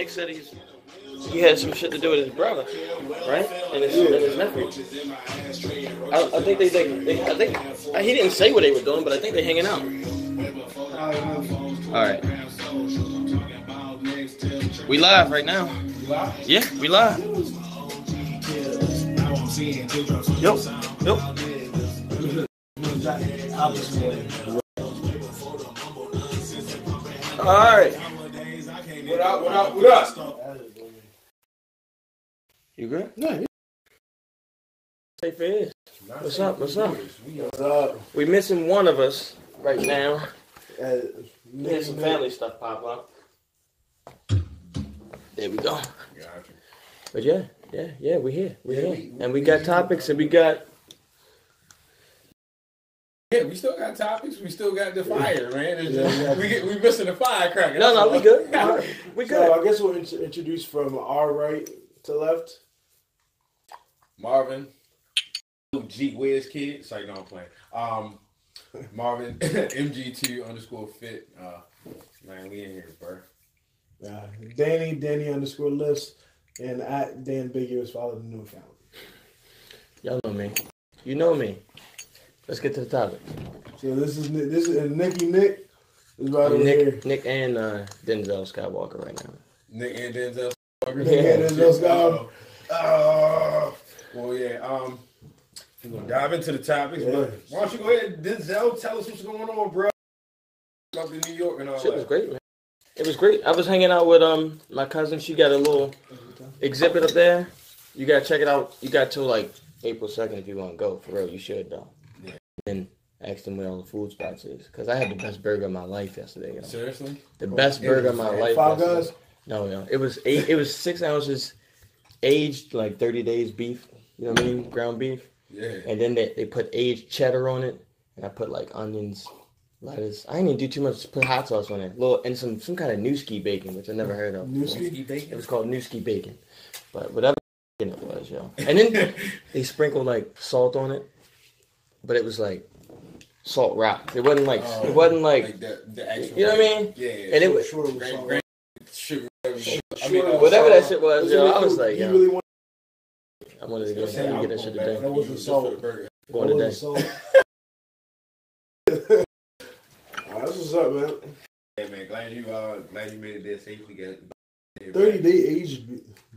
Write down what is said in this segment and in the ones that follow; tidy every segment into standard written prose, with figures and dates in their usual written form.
Nick said he had some shit to do with his brother, right? And his nephew. I think I think he didn't say what they were doing, but I think they're hanging out. All right. We live right now. Yeah, we live. Yep. All right. What up? You good? Yeah. Say fast. What's up? We missing one of us right now. We had some family stuff pop up. There we go. But yeah, we're here. And we got topics and we got... Yeah, we still got topics. We still got the fire, man. We missing the firecracker. No, we good. We good. So I guess we'll introduce from our right to left. Marvin, G Wiz Kid. Sorry, no, I'm playing. Marvin, MG2_fit. Man, we in here, bro. Danny _lifts, and at Dan Biggie follow the new account. Y'all know me. You know me. Let's get to the topic. So this is Nick is right over here. Nick and Denzel Skywalker right now. Nick and Denzel Skywalker. Nick and Denzel Skywalker. Well, yeah. We're gonna dive into the topics, but why don't you go ahead, Denzel? Tell us what's going on, bro. Up in New York and all that. Shit was great, man. It was great. I was hanging out with my cousin. She got a little exhibit up there. You gotta check it out. You got till like April 2nd if you want to go. For real, you should though. Yeah. And asked them where all the food spots is, because I had the best burger of my life yesterday. Seriously? The best burger of my life. Five Guys? No. It was 6 ounces, aged like 30 days beef. You know what I mean? Ground beef. Yeah. And then they put aged cheddar on it, and I put like onions, lettuce. I didn't even do too much. Just put hot sauce on it, and some kind of Newski bacon, which I never heard of. Newski bacon. It was called Newski bacon, but whatever it was, yo. And then they sprinkled like salt on it, but it was like salt rock. It wasn't like the actual. You know what I mean? Yeah. And it was sugar. Whatever that shit was, yo. I was like, yo. Really I wanted to get that shit today. that wasn't salt. Going today. That's what's up, man. Yeah, man. Glad you made it there safely. 30-day aged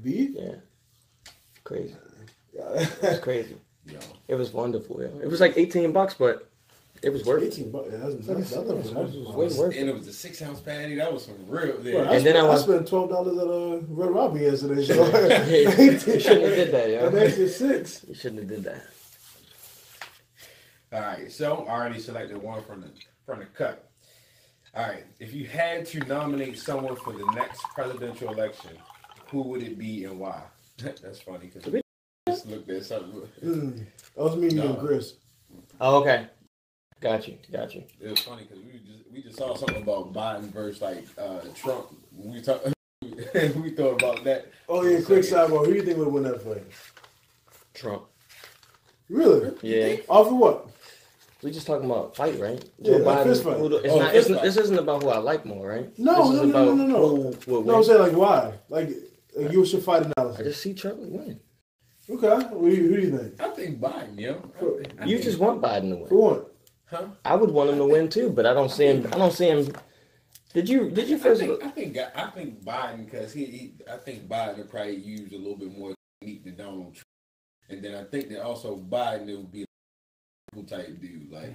beef? Yeah. Crazy. Yeah. It was crazy. Yo. It was wonderful, yeah. It was like $18, but it was worth it. $18. That's way worth it. And it was a 6 ounce patty. That was some real. Yeah. Bro, I spent $12 at Red Robin yesterday. So you shouldn't have did that, yo. That makes it $6. You shouldn't have did that. All right, so I already selected one from the cut. All right, if you had to nominate someone for the next presidential election, who would it be and why? That's funny because we just looked at something. That was me and Chris. Oh, okay. Got you. It was funny because we just saw something about Biden versus Trump. We thought about that. Oh yeah, quick sidebar. Who do you think would win that fight? Trump. Really? Yeah. Off of what? We just talking about fight, right? Joe Biden. Fist fight. This isn't about who I like more, right? No. No, I'm saying like why? Like you should fight analysis. I just see Trump win. Okay. Who do you think? I think Biden, yo. You just want Biden to win. For what? Huh? I would want him to win too, but I don't see him. Did you first? I think Biden because I think Biden would probably use a little bit more meat than Donald Trump, and then I think that also Biden would be a type dude, like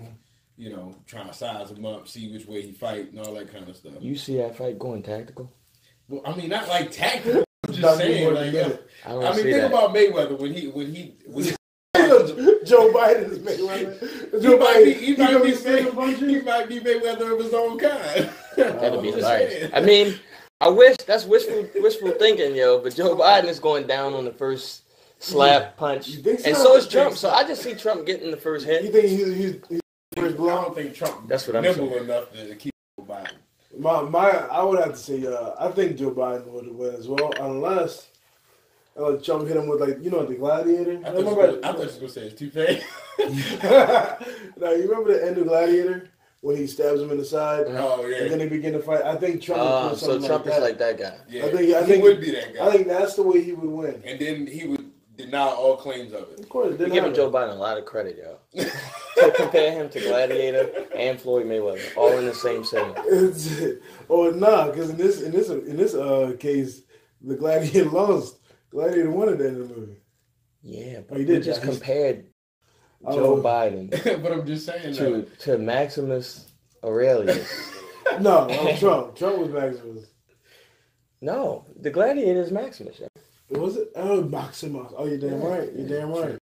trying to size him up, see which way he fight, and all that kind of stuff. You see that fight going tactical? Well, I mean, not like tactical. I'm just saying, like, think about Mayweather when he Joe Biden is Mayweather. He might be Mayweather of his own kind. That'd be hilarious. I mean, I wish that's wishful thinking, yo. But Joe Biden is going down on the first slap punch, and so is Trump. So I just see Trump getting the first hit. You think he's first blow? I don't think Trump. That's what I'm nimble saying. enough to keep Joe Biden. I would have to say I think Joe Biden would win as well, unless Trump hit him with the Gladiator. I thought you were gonna say it's too fast. Now you remember the end of Gladiator when he stabs him in the side. Oh yeah. And then they begin to fight. I think Trump would put So something Trump like is that. like that guy. Yeah. I think he would be that guy. I think that's the way he would win. And then he would deny all claims of it. Of course, You're giving Joe Biden a lot of credit, yo. To compare him to Gladiator and Floyd Mayweather, all in the same setting. Because in this case, the Gladiator lost. Gladiator won at the end of the movie. Yeah, but he we did. just compared Joe Biden But I'm just saying to Maximus Aurelius. No, Trump. Trump was Maximus. No, the Gladiator is Maximus. Yo. Was it? Oh, Maximus. Oh, you're damn right. You're damn right.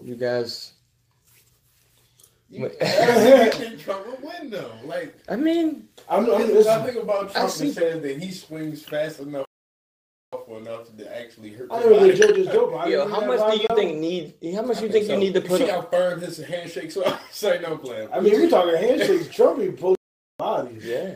You guys. You think Trump would win though? Like, I mean, I think about Trump and saying that he swings fast enough to actually hurt. I know the judges Joe Biden. Yo, how much do you think you need to put? See how firm his handshake? So I say no plan. I mean, we're talking handshakes. Trump be pulling bodies. Yeah.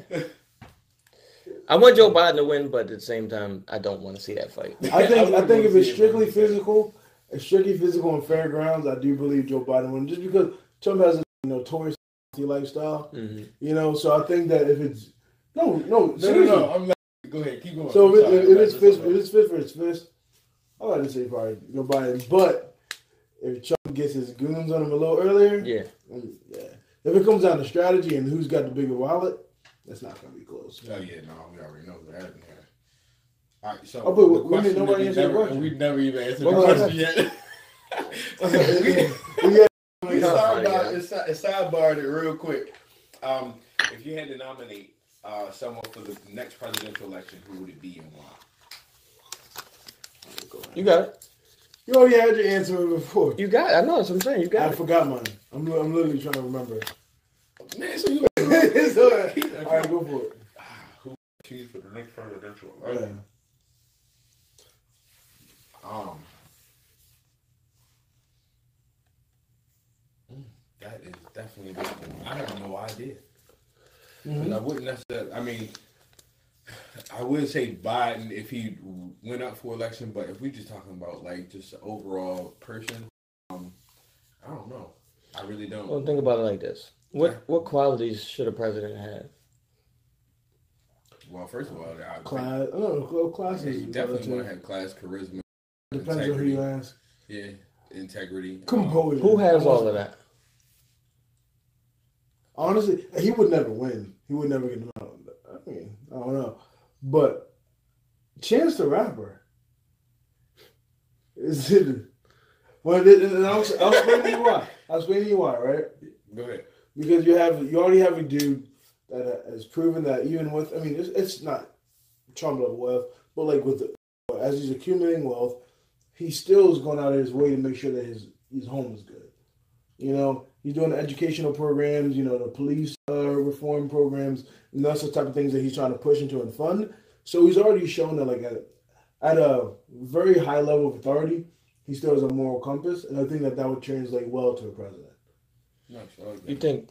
I want Joe Biden to win, but at the same time, I don't want to see that fight. I think if it's strictly physical and fair grounds, I do believe Joe Biden win. Just because Trump has a notorious lifestyle, So I think that if it's no, I'm like, go ahead, keep going. So if it's fist for his fist, I like to say probably Joe Biden. But if Trump gets his goons on him a little earlier, yeah. If it comes down to strategy and who's got the bigger wallet, that's not going to be close. Oh yeah, no, we already know that happened here. All right, so nobody answered the question. We never even answered the question yet. It's sidebarred it real quick. If you had to nominate someone for the next presidential election, who would it be and why? You got it. You already had your answer before. You got it. I know that's what I'm saying. You got it. I forgot mine. I'm literally trying to remember. Man, so you all right, go for it. Who choose for the next presidential election? That is definitely a big one. I have no idea. I wouldn't necessarily. I mean, I would say Biden if he went up for election, but if we just talking about like just the overall person, I don't know. I really don't. Well, think about it like this: what qualities should a president have? Well, first of all, class is you definitely want to have class, charisma. Depends on who you ask. Yeah, integrity, composure. Who has all of that? Honestly, he would never win. He would never get them out. I mean, I don't know. But Chance the Rapper is it? Well, I'll explain to you why. Right? Go ahead. Because you already have a dude that has proven that even with, I mean, it's not Trump level wealth, but like as he's accumulating wealth, he still is going out of his way to make sure that his home is good. He's doing the educational programs, the police reform programs, and that's the type of things that he's trying to push into and fund. So he's already shown that, like, at a very high level of authority, he still has a moral compass, and I think that would translate well to a president. You think,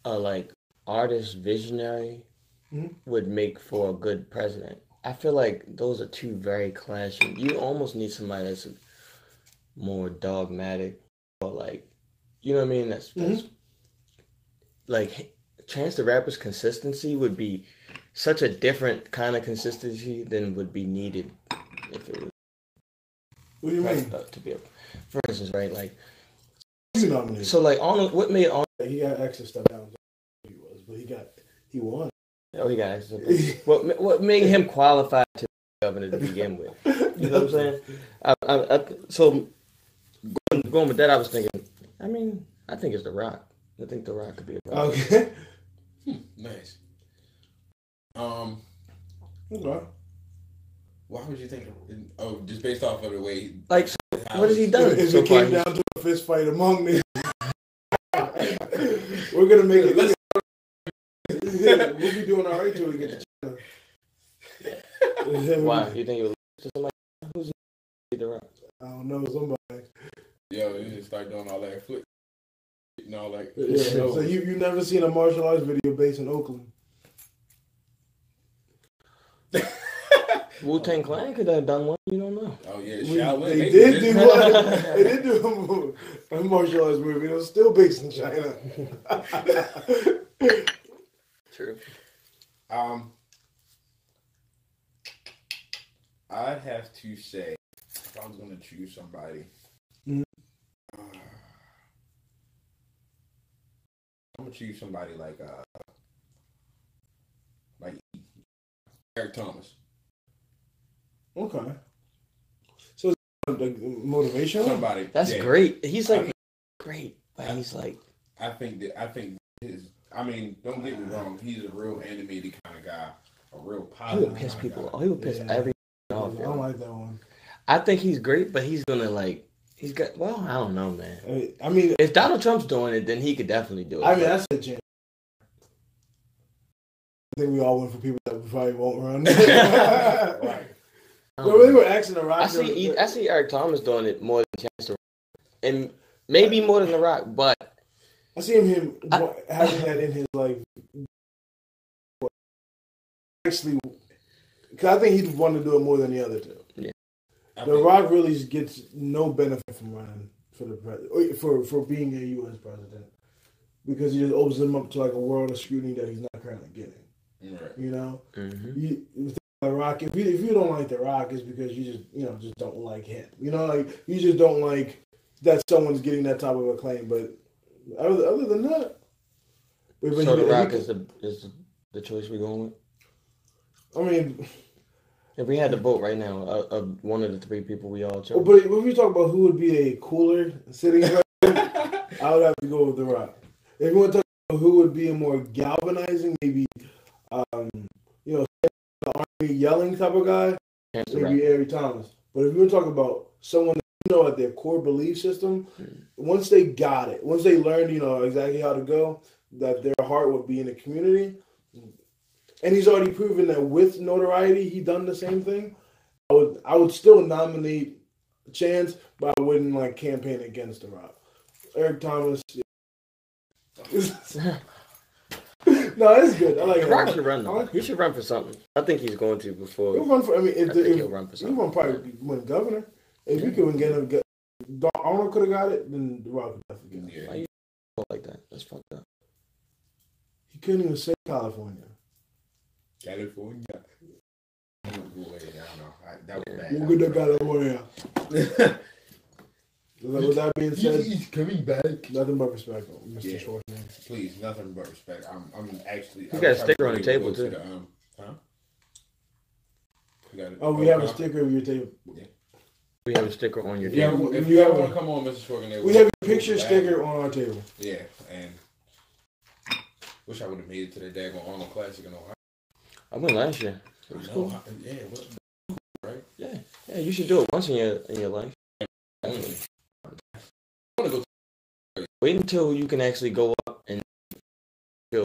like, artist visionary would make for a good president? I feel like those are two very clashing. You almost need somebody that's more dogmatic, or like, you know what I mean? That's like Chance the Rapper's consistency would be such a different kind of consistency than would be needed if it was. What do you mean? To be, for instance, right? Like, nominated. So like Arnold, what made Arnold? He got extra stuff down. He was, but he won. Oh, he got extra stuff. What made him qualified to be governor to begin with? You know what I'm saying? So going with that, I was thinking. I mean, I think it's The Rock. I think The Rock could be a president. Okay. Nice. Okay. Why would you think? Just based off of the way. Like, what has he done? If it came down to a fist fight among them, we're gonna make it. We'll be doing all right till we get to China. Why? You think it was just somebody who's The Rock? I don't know, somebody. Yo, you just start doing all that flip and all that. Yeah. So you never seen a martial arts video based in Oakland? Wu-Tang Clan could have done one. You don't know. Oh yeah, They Shaolin. did do one. They did do a martial arts movie. It was still based in China. True. I'd have to say, if I was going to choose somebody, I'm gonna choose somebody like Eric Thomas. Okay. So, like motivation. Somebody. That's great. He's like great, but he's like. I think his. I mean, don't get me wrong. He's a real animated kind of guy. A real He positive. would piss kind of people guy. off. He would piss everyone off. I don't like that one. I think he's great, but he's gonna like. He's got. Well, I don't know, man. I mean, If Donald Trump's doing it, then he could definitely do it. I mean, that's a chance. I think we all went for people that probably won't run. Right. But they were asking The Rock. I see Eric Thomas doing it more than Chance the Rock, and maybe more than The Rock, but I see him having that in his like. Actually, because I think he'd want to do it more than the other two. Yeah. The Rock really gets no benefit from running for the president, for being a U.S. president, because he just opens him up to like a world of scrutiny that he's not currently getting. Right. You know, mm-hmm. The Rock. If you don't like The Rock, it's because you just don't like him. You know, like you just don't like that someone's getting that type of acclaim. But other than that, So The Rock is the choice we're going with. I mean, if we had to vote right now, one of the three people we all chose. but if we talk about who would be a cooler sitting president, I would have to go with The Rock. If you want to talk about who would be a more galvanizing, maybe, the army yelling type of guy, maybe Eric Thomas. But if you want to talk about someone that at their core belief system, once they got it, once they learned, exactly how to go, that their heart would be in the community. And he's already proven that with notoriety, he done the same thing. I would still nominate Chance, but I wouldn't campaign against The Rock. Eric Thomas. Yeah. No, it's good. I like The Rock should run though. He should run for something. I think he's going to before. He'll run for. I mean, he'll run for something. He won't probably win governor. If you could get him, Arnold could have got it. Then The Rock would definitely get it. Why you like that? That's fucked up. He couldn't even say California. California. I don't know. That was bad. We'll get that California. With that being said, he's coming back. Nothing but respect, Mr. Schwarzenegger. Please, nothing but respect. I'm actually. You got a sticker on the table too. We have a sticker of your table. Yeah. We have a sticker on your table. If you ever want to come on, Mr. Schwarzenegger, we have a picture sticker on our table. Yeah, and wish I would have made it to the daggone Arnold Classic in Ohio. I went last year. It was cool. Yeah, right? Yeah, you should do it once in your life. Wait until you can actually go up and feel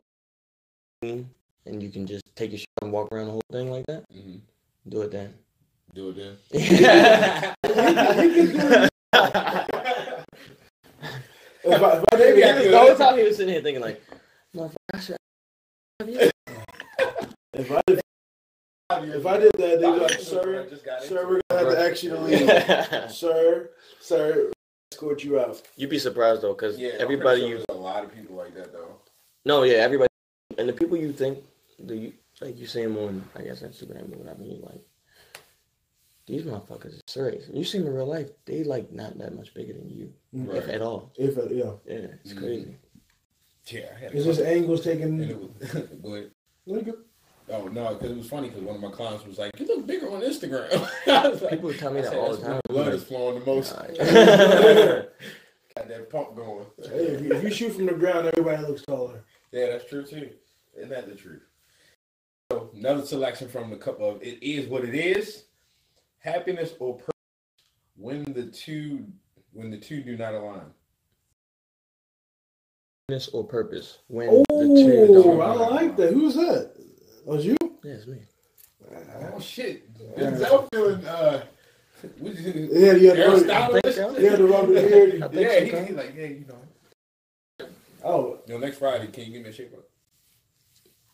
clean, and you can just take your shit and walk around the whole thing like that. Mm-hmm. Do it then. Do it then. The whole time he was sitting here thinking like, motherfucker, I should have you. If I did that, they'd be like, sir, we're gonna have to ask you to leave. sir, escort you out. You'd be surprised though, because everybody there's a lot of people like that though. No, yeah, everybody, and the people you think you see them on, I guess, Instagram or whatever. You like, these motherfuckers are serious. You see them in real life, they not that much bigger than you, right. If at all. Yeah, it's crazy. Yeah, it's just angles taken. Go ahead. Really good. Oh no, because it was funny because one of my clients was like, "You look bigger on Instagram." People tell me that all the time. Blood is flowing the most. Got that pump going. Hey, if you shoot from the ground, everybody looks taller. Yeah, that's true too. Isn't that the truth? So another selection from the cup of "It Is What It Is," happiness or purpose when the two do not align. Happiness or purpose when the two don't align. I like that. Who's that? Oh, it's you? Yeah, it's me. Oh shit! Denzel feeling yeah, you had to rub the beard. Yeah, he's like, yeah, you know. Oh, next Friday, can you give me a shape up?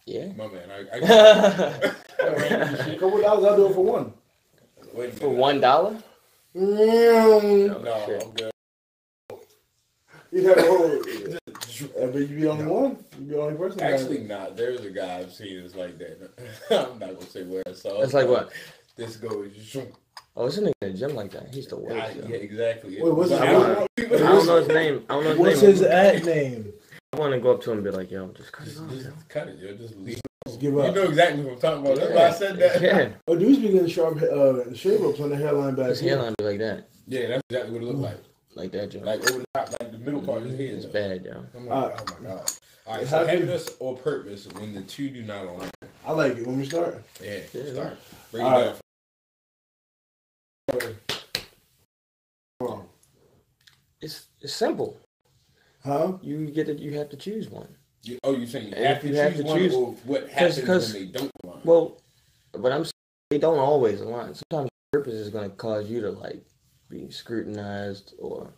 Yeah. My man, I A couple dollars, I'll do it for one. Wait a minute. For $1? No, shit. I'm good. You'd have a whole. But you'd be the only one. You'd be the only person. Actually, not. There's a guy I've seen that's like that. I'm not gonna say where I saw it. It's like what? This goes. Oh, it's a nigga in the gym like that. He's the worst. Yeah, exactly. Wait, what's his I don't know his name. I don't know his What's name. his ad name? I want to go up to him and be like, yo, just cut it off. Just cut it, yo. Just leave. Just give You up. know exactly what I'm talking about. That's why I said that. Yeah. Oh, dudes be getting sharp shave ups on the hairline back His here. hairline be like that. Yeah, that's exactly what it looked like. Like that, Joe. Like over the top, like the middle part of his head. It's though. bad, yo. I'm like, oh my god. All right, so happiness or purpose when the two do not align. I like it when we start. Yeah, Yeah. start. Bring it All down. It's simple. Huh? You have to choose one. You saying you And have if to you have choose to one, choose- or what happens because- when they don't align? Well, but I'm saying they don't always align. Sometimes purpose is going to cause you to like be scrutinized, or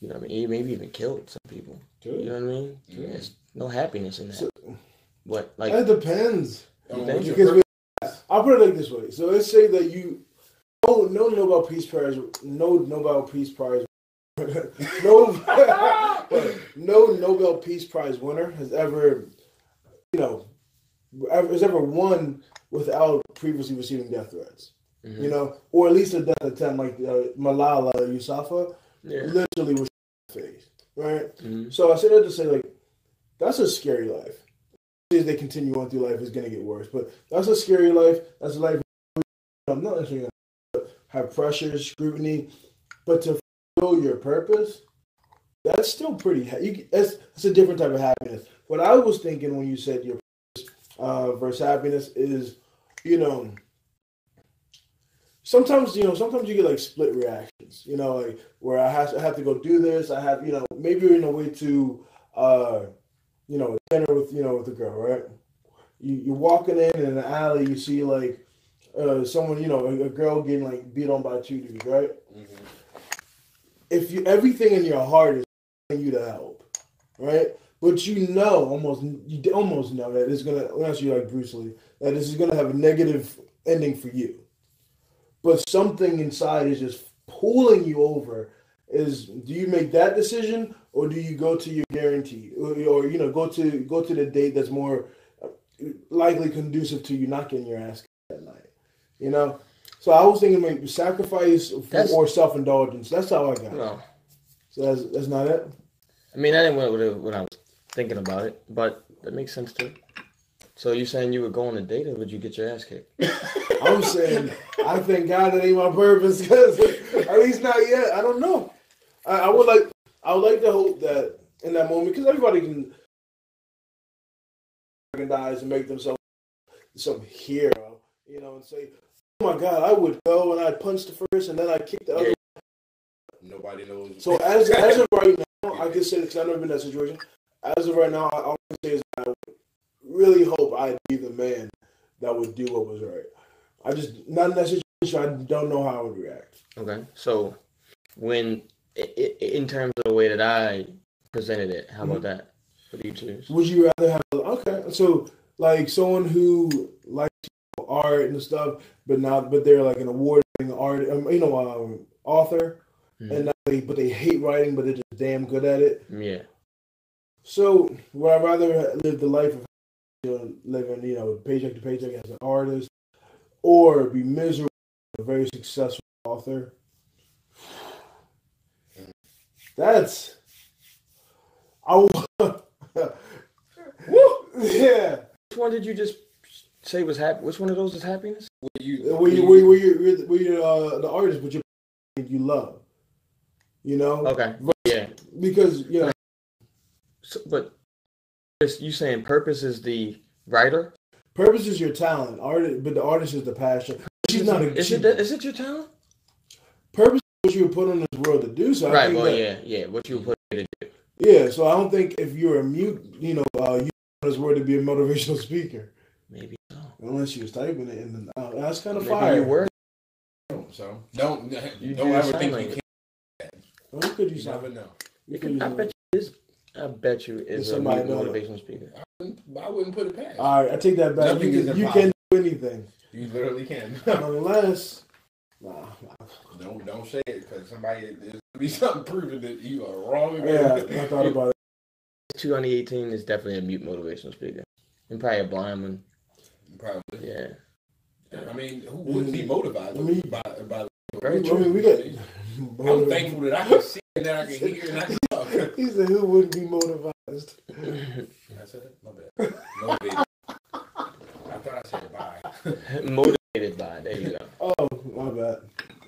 you know what I mean, maybe even killed some people. You know what I mean? Yeah. There's no happiness in that. So- But like, That depends. You What think? your Because purpose- I'll put it like this way. So let's say that you no Nobel Peace Prize, no Nobel Peace Prize, no no Nobel Peace Prize winner has ever, has ever won without previously receiving death threats. mhm. You know, or at least a death attempt like Malala Yousafzai Yeah. literally was face, right? Mhm. So I said that to say, like, that's a scary life. As they continue on through life, it's going to get worse. But that's a scary life. That's a life I'm not necessarily going to have pressure, scrutiny. But to fulfill your purpose, that's still pretty. That's a different type of happiness. What I was thinking when you said your purpose versus happiness is, sometimes you get like split reactions. Like where I have to go do this. I have maybe you're in a way to dinner with a girl, right? You're walking in an alley, you see like someone, a girl getting like beat on by two dudes, right? Mhm. If everything in your heart is telling you to help, right? But you almost know that it's gonna, unless you're like Bruce Lee, that this is gonna have a negative ending for you. But something inside is just pulling you over. Do you make that decision, or do you go to your guarantee, or go to the date that's more likely conducive to you not getting your ass kicked that night? So I was thinking like sacrifice or self-indulgence. That's how I got it. No. So that's not it. I mean, that ain't what I was thinking about it, but that makes sense too. So you saying you would go on a date, or would you get your ass kicked? I'm saying I thank God that ain't my purpose, because at least not yet. I don't know. I would like to hope that in that moment, because everybody can recognize and make themselves some hero, and say, "Oh my God, I would go and I'd punch the first and then I'd kick the other." Nobody knows. So as of right now, I can say, because I've never been in that situation. As of right now, all I can say is I would really hope I'd be the man that would do what was right. I just not in that situation. I don't know how I would react. Okay. So when in terms of the way that I presented it, how about that? What do you choose? Would you rather have so like someone who likes art and stuff, but they're like an award-winning author, and but they hate writing, but they're just damn good at it. Yeah. So would I rather live the life of living paycheck to paycheck as an artist, or be miserable, a very successful author? That's yeah. Which one did you just say was happy? Which one of those is happiness? Where you're the artist, but you love, Okay. Yeah. because So, but you saying purpose is the writer? purpose is your talent, but the artist is the passion. She's not a. Is it your talent? Purpose is what you were put on this world to do. So I Right. think Well, that, yeah. What you put it to do? yeah. So I don't think if you're a mute, you on this world to be a motivational speaker, Maybe so. unless you was typing it, and that's kind of Maybe fire. you were. So don't You don't do ever sign think language. you can't. Who could you You sign? never know. Who could you I sign? bet you is. I bet you is a somebody know. motivational speaker. I wouldn't put it past. All right, I take that back. Nothing is You can do anything. You literally can. Unless, nah. Don't say it because there's gonna be something proving that you are wrong. Yeah, I thought about it. 2018 is definitely a mute motivational speaker, and probably a blind one. Probably. Yeah. I mean, who wouldn't be motivated by Very I true. mean, we get. I'm thankful that I can see and that I can hear and I can talk. He said, "Who wouldn't be motivated?" I said it? My bad. Motivated. I thought I said bye. Motivated by. There you go. Oh, my bad.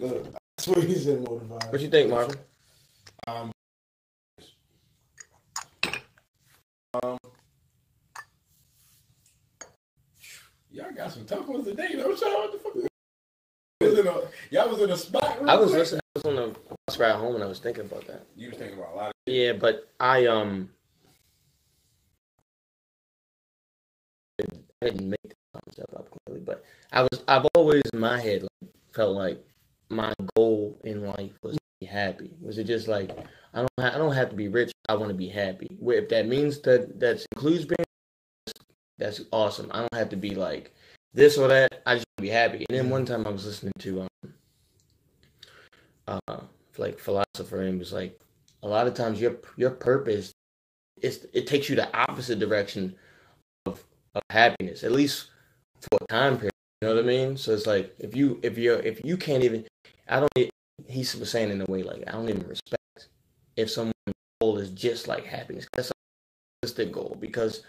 That's what he said. Motivated. What you think, Marvin? Y'all got some tough ones today. I'm trying what the fuck. Y'all was in a spot. I was listening. I was on the bus ride home and I was thinking about that. You was thinking about a lot of. Yeah, but I didn't make the concept up clearly, but I've always in my head felt like my goal in life was to be happy. Was it just like I don't have to be rich. I want to be happy. Where if that means that includes being, that's awesome. I don't have to be like this or that. I just want to be happy. And then one time I was listening to like philosopher, and it was like a lot of times your purpose it takes you the opposite direction of happiness, at least for a time period. You know what I mean? So it's like if you can't even, he was saying in a way like I don't even respect if someone's goal is just like happiness. That's a realistic goal because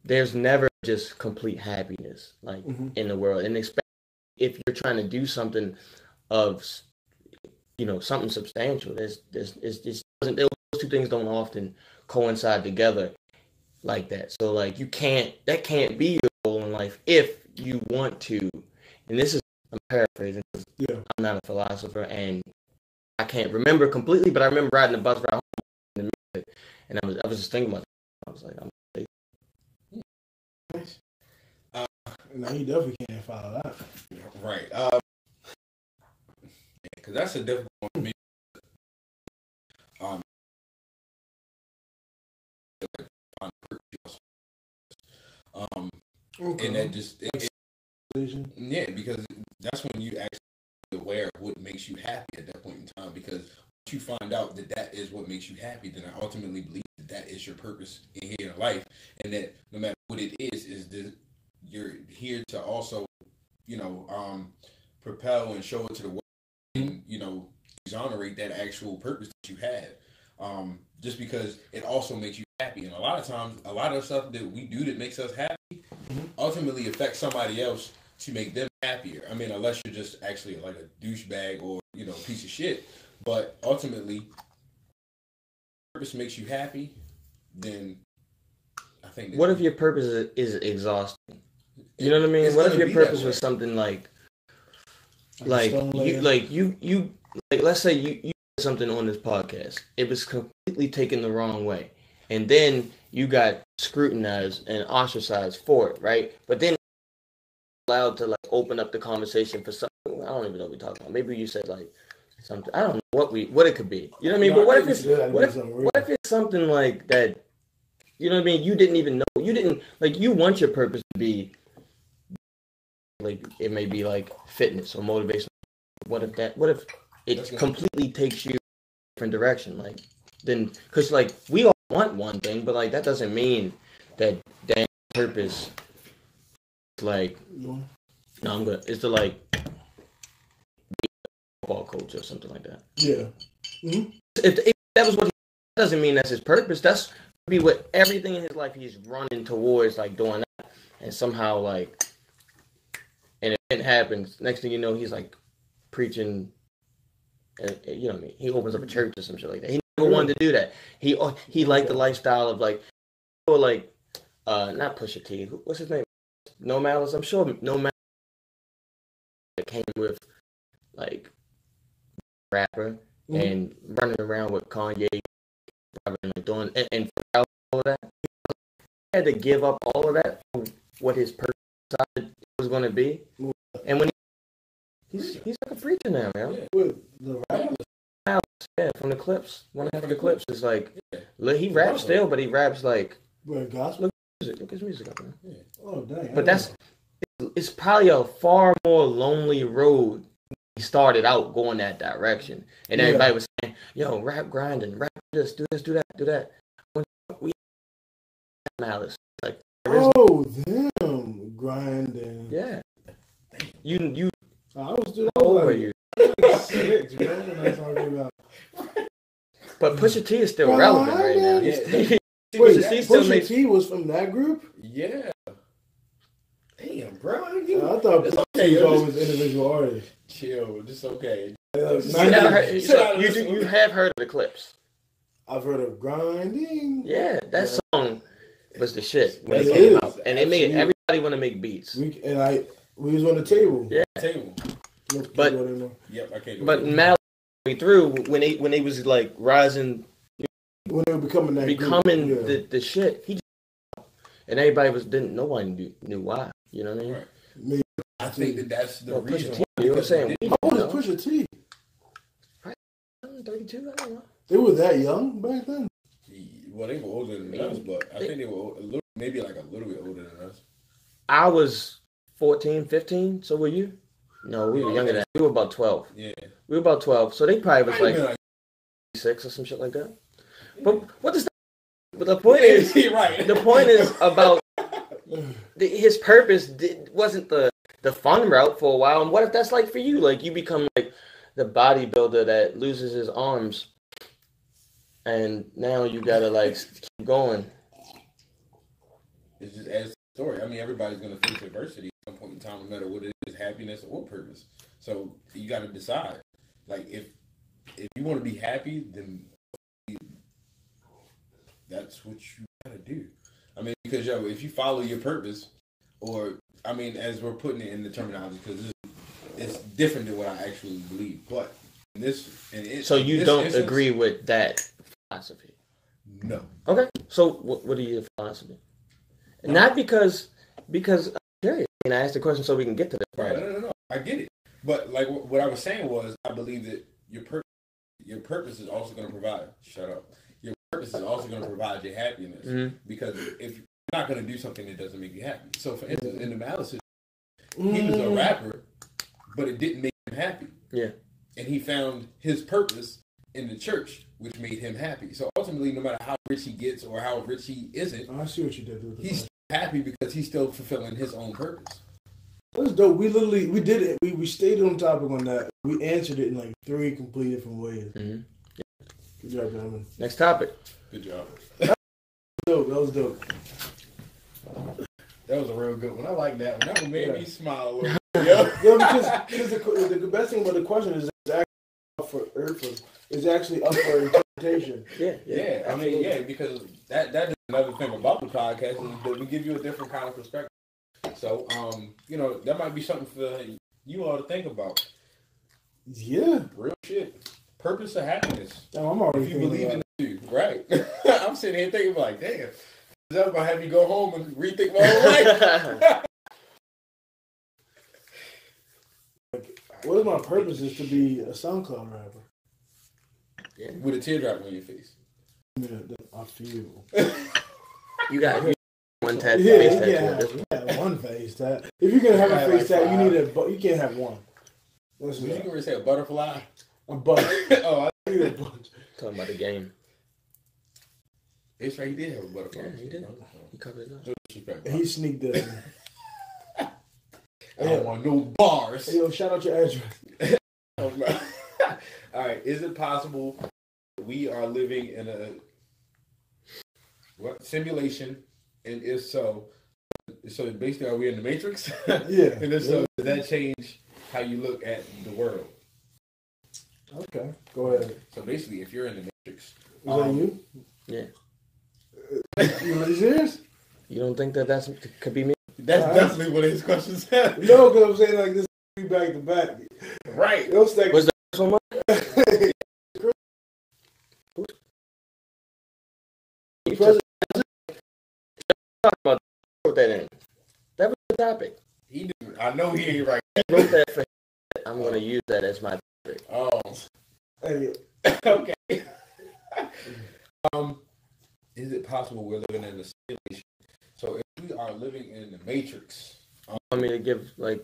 there's never just complete happiness like in the world, and especially if you're trying to do something of something substantial. There's just doesn't, those two things don't often coincide together like that. So like that can't be your goal in life if you want to. And this is, I'm paraphrasing. Yeah. I'm not a philosopher and I can't remember completely, but I remember riding the bus ride home in the music, and I was just thinking about that. I was like, no, you definitely can't follow that. Right. Because that's a difficult one for me. Okay. And that just because that's when you actually aware of what makes you happy at that point in time. Because once you find out that is what makes you happy, then I ultimately believe that is your purpose in here in life, and that no matter what it is that you're here to also, propel and show it to the world, and exonerate that actual purpose that you had. Just because it also makes you happy, and a lot of times, a lot of stuff that we do that makes us happy ultimately affects somebody else to make them happier. I mean, unless you're just actually like a douchebag or a piece of shit. But ultimately, purpose makes you happy, then I think. What if your purpose is exhausting? You know what I mean? What if your purpose was something like you let's say you did something on this podcast. It was completely taken the wrong way, and then you got scrutinized and ostracized for it, right? But then allowed to open up the conversation for something. I don't even know what we're talking about. Maybe you said something. I don't know what it could be. You know what I mean? But what if it's something like that? You know what I mean? You didn't even know. You didn't you want your purpose to be it may be fitness or motivation. What if it completely takes you in a different direction? Then because we all want one thing, but that doesn't mean that purpose it's to be a football coach or something like that. Yeah. Mm-hmm. If that was what that doesn't mean that's his purpose. That's be what everything in his life he's running towards doing that, and somehow and it happens. Next thing you know, he's preaching. You know what I mean? He opens up a church or some shit like that. He never wanted to do that. He liked the lifestyle of not Pusha T. What's his name? No Malice. I'm sure No Malice came with rapper and running around with Kanye, doing and all of that. He had to give up all of that for what his purpose was going to be. And when he's like a preacher now, man. The rapper? Yeah, from the Clips. One half of the Clips is he raps still, but he raps gospel. music. Look his music up, man. Yeah. Oh dang! But it's probably a far more lonely road. He started out going that direction, and everybody was saying, "Yo, rap grinding, rap this, do that, do that." We Malice, like them grinding. yeah. You I was doing over you. 6, man. When I talking about. But Pusha T is still relevant right now. Yeah. Wait, still Pusha makes. T was from that group? Yeah. Damn, bro. I thought Pusha okay, T was always individual artist. Chill. Just okay. You never heard, so you have heard of the Clips. I've heard of grinding. Yeah, that song was the shit when It it came is. out, and it made everybody want to make beats. We was on the table. Yeah, Table. But- Yep, I can't go. but Mal through when they was like rising, when they were becoming that becoming group, the shit, he just, and everybody no one knew why. You know what I mean? Right. I think that's the reason. Pusha T, you know what I'm saying? How old is Pusha T? 32, I don't know. They were that young back then. Well, they were older than us, but I think they were a little, maybe like a little bit older than us. I was 14, 15. So were you? No, we were younger than that. We were about 12. Yeah. We were about 12. So they probably was Might have like been 6 or some shit like that. But what does that? But the point is, right. the point is about his purpose wasn't the fun route for a while. And what if that's like for you? Like you become like the bodybuilder that loses his arms, and now you gotta like keep going. It's just as a story. I mean, everybody's gonna face adversity at some point in time, no matter what it is, happiness or purpose. So you got to decide. Like if you want to be happy, then that's what you gotta do. I mean, because if you follow your purpose, or I mean, as we're putting it in the terminology, because it's different than what I actually believe. But in this, So you don't agree with that philosophy? No. Okay. So what are your philosophy? Not because I'm curious. And I asked the question so we can get to this. Right. No. I get it. But like what I was saying was, I believe that your purpose is also going to provide. Shut up. Your purpose is also going to provide your happiness. Mm-hmm. Because if you're not going to do something that doesn't make you happy. So for instance, in the Malice, he was a rapper, but it didn't make him happy. Yeah. And he found his purpose in the church, which made him happy. So ultimately, no matter how rich he gets or how rich he isn't, I see what you did with it. he's happy because he's still fulfilling his own purpose. That's dope. We did it. We stayed on topic on that. We answered it in like 3 complete different ways. Mm-hmm. Good job, Diamond. Next topic. Good job. That was dope. That was a real good one. I like that one. That one made me smile a little. Yeah, because the best thing about the question is it's actually up for it's actually up for interpretation. Yeah. I mean, yeah, because that is another thing about the podcast is that we give you a different kind of perspective. So, that might be something for you all to think about. Yeah, real shit. Purpose of happiness. Damn, I'm already if you believe in it too, right? I'm sitting here thinking like, damn, is that gonna have you go home and rethink my whole life? What if my purpose is to be a SoundCloud rapper? Yeah. With a teardrop on your face. Yeah, I feel. You got one tattoo. Yeah, one face tat. If you're gonna have a face tat, you need you can't have one. You can really say a butterfly. A bunch. Oh, I need a bunch. Talking about the game. It's right. He did have a butterfly. Yeah, he did. He covered it up. He sneaked this. I don't want no bars. Hey, yo, shout out your address. All right. Is it possible we are living in a simulation? And if so basically, are we in the Matrix? Yeah. And if so, does that change how you look at the world? Okay, go ahead. So basically, if you're in the Matrix, is that you? Yeah. You serious? You don't think that could be me? That's definitely one of his questions. No, because I'm saying like this back to back. Right. Was the first one? Talk about wrote that in. That was the topic. He did. I know he ain't right. He wrote that for him. I'm going to use that as my topic. Oh. Hey. Okay. Is it possible we're living in a simulation? So if we are living in the Matrix, Want me to give like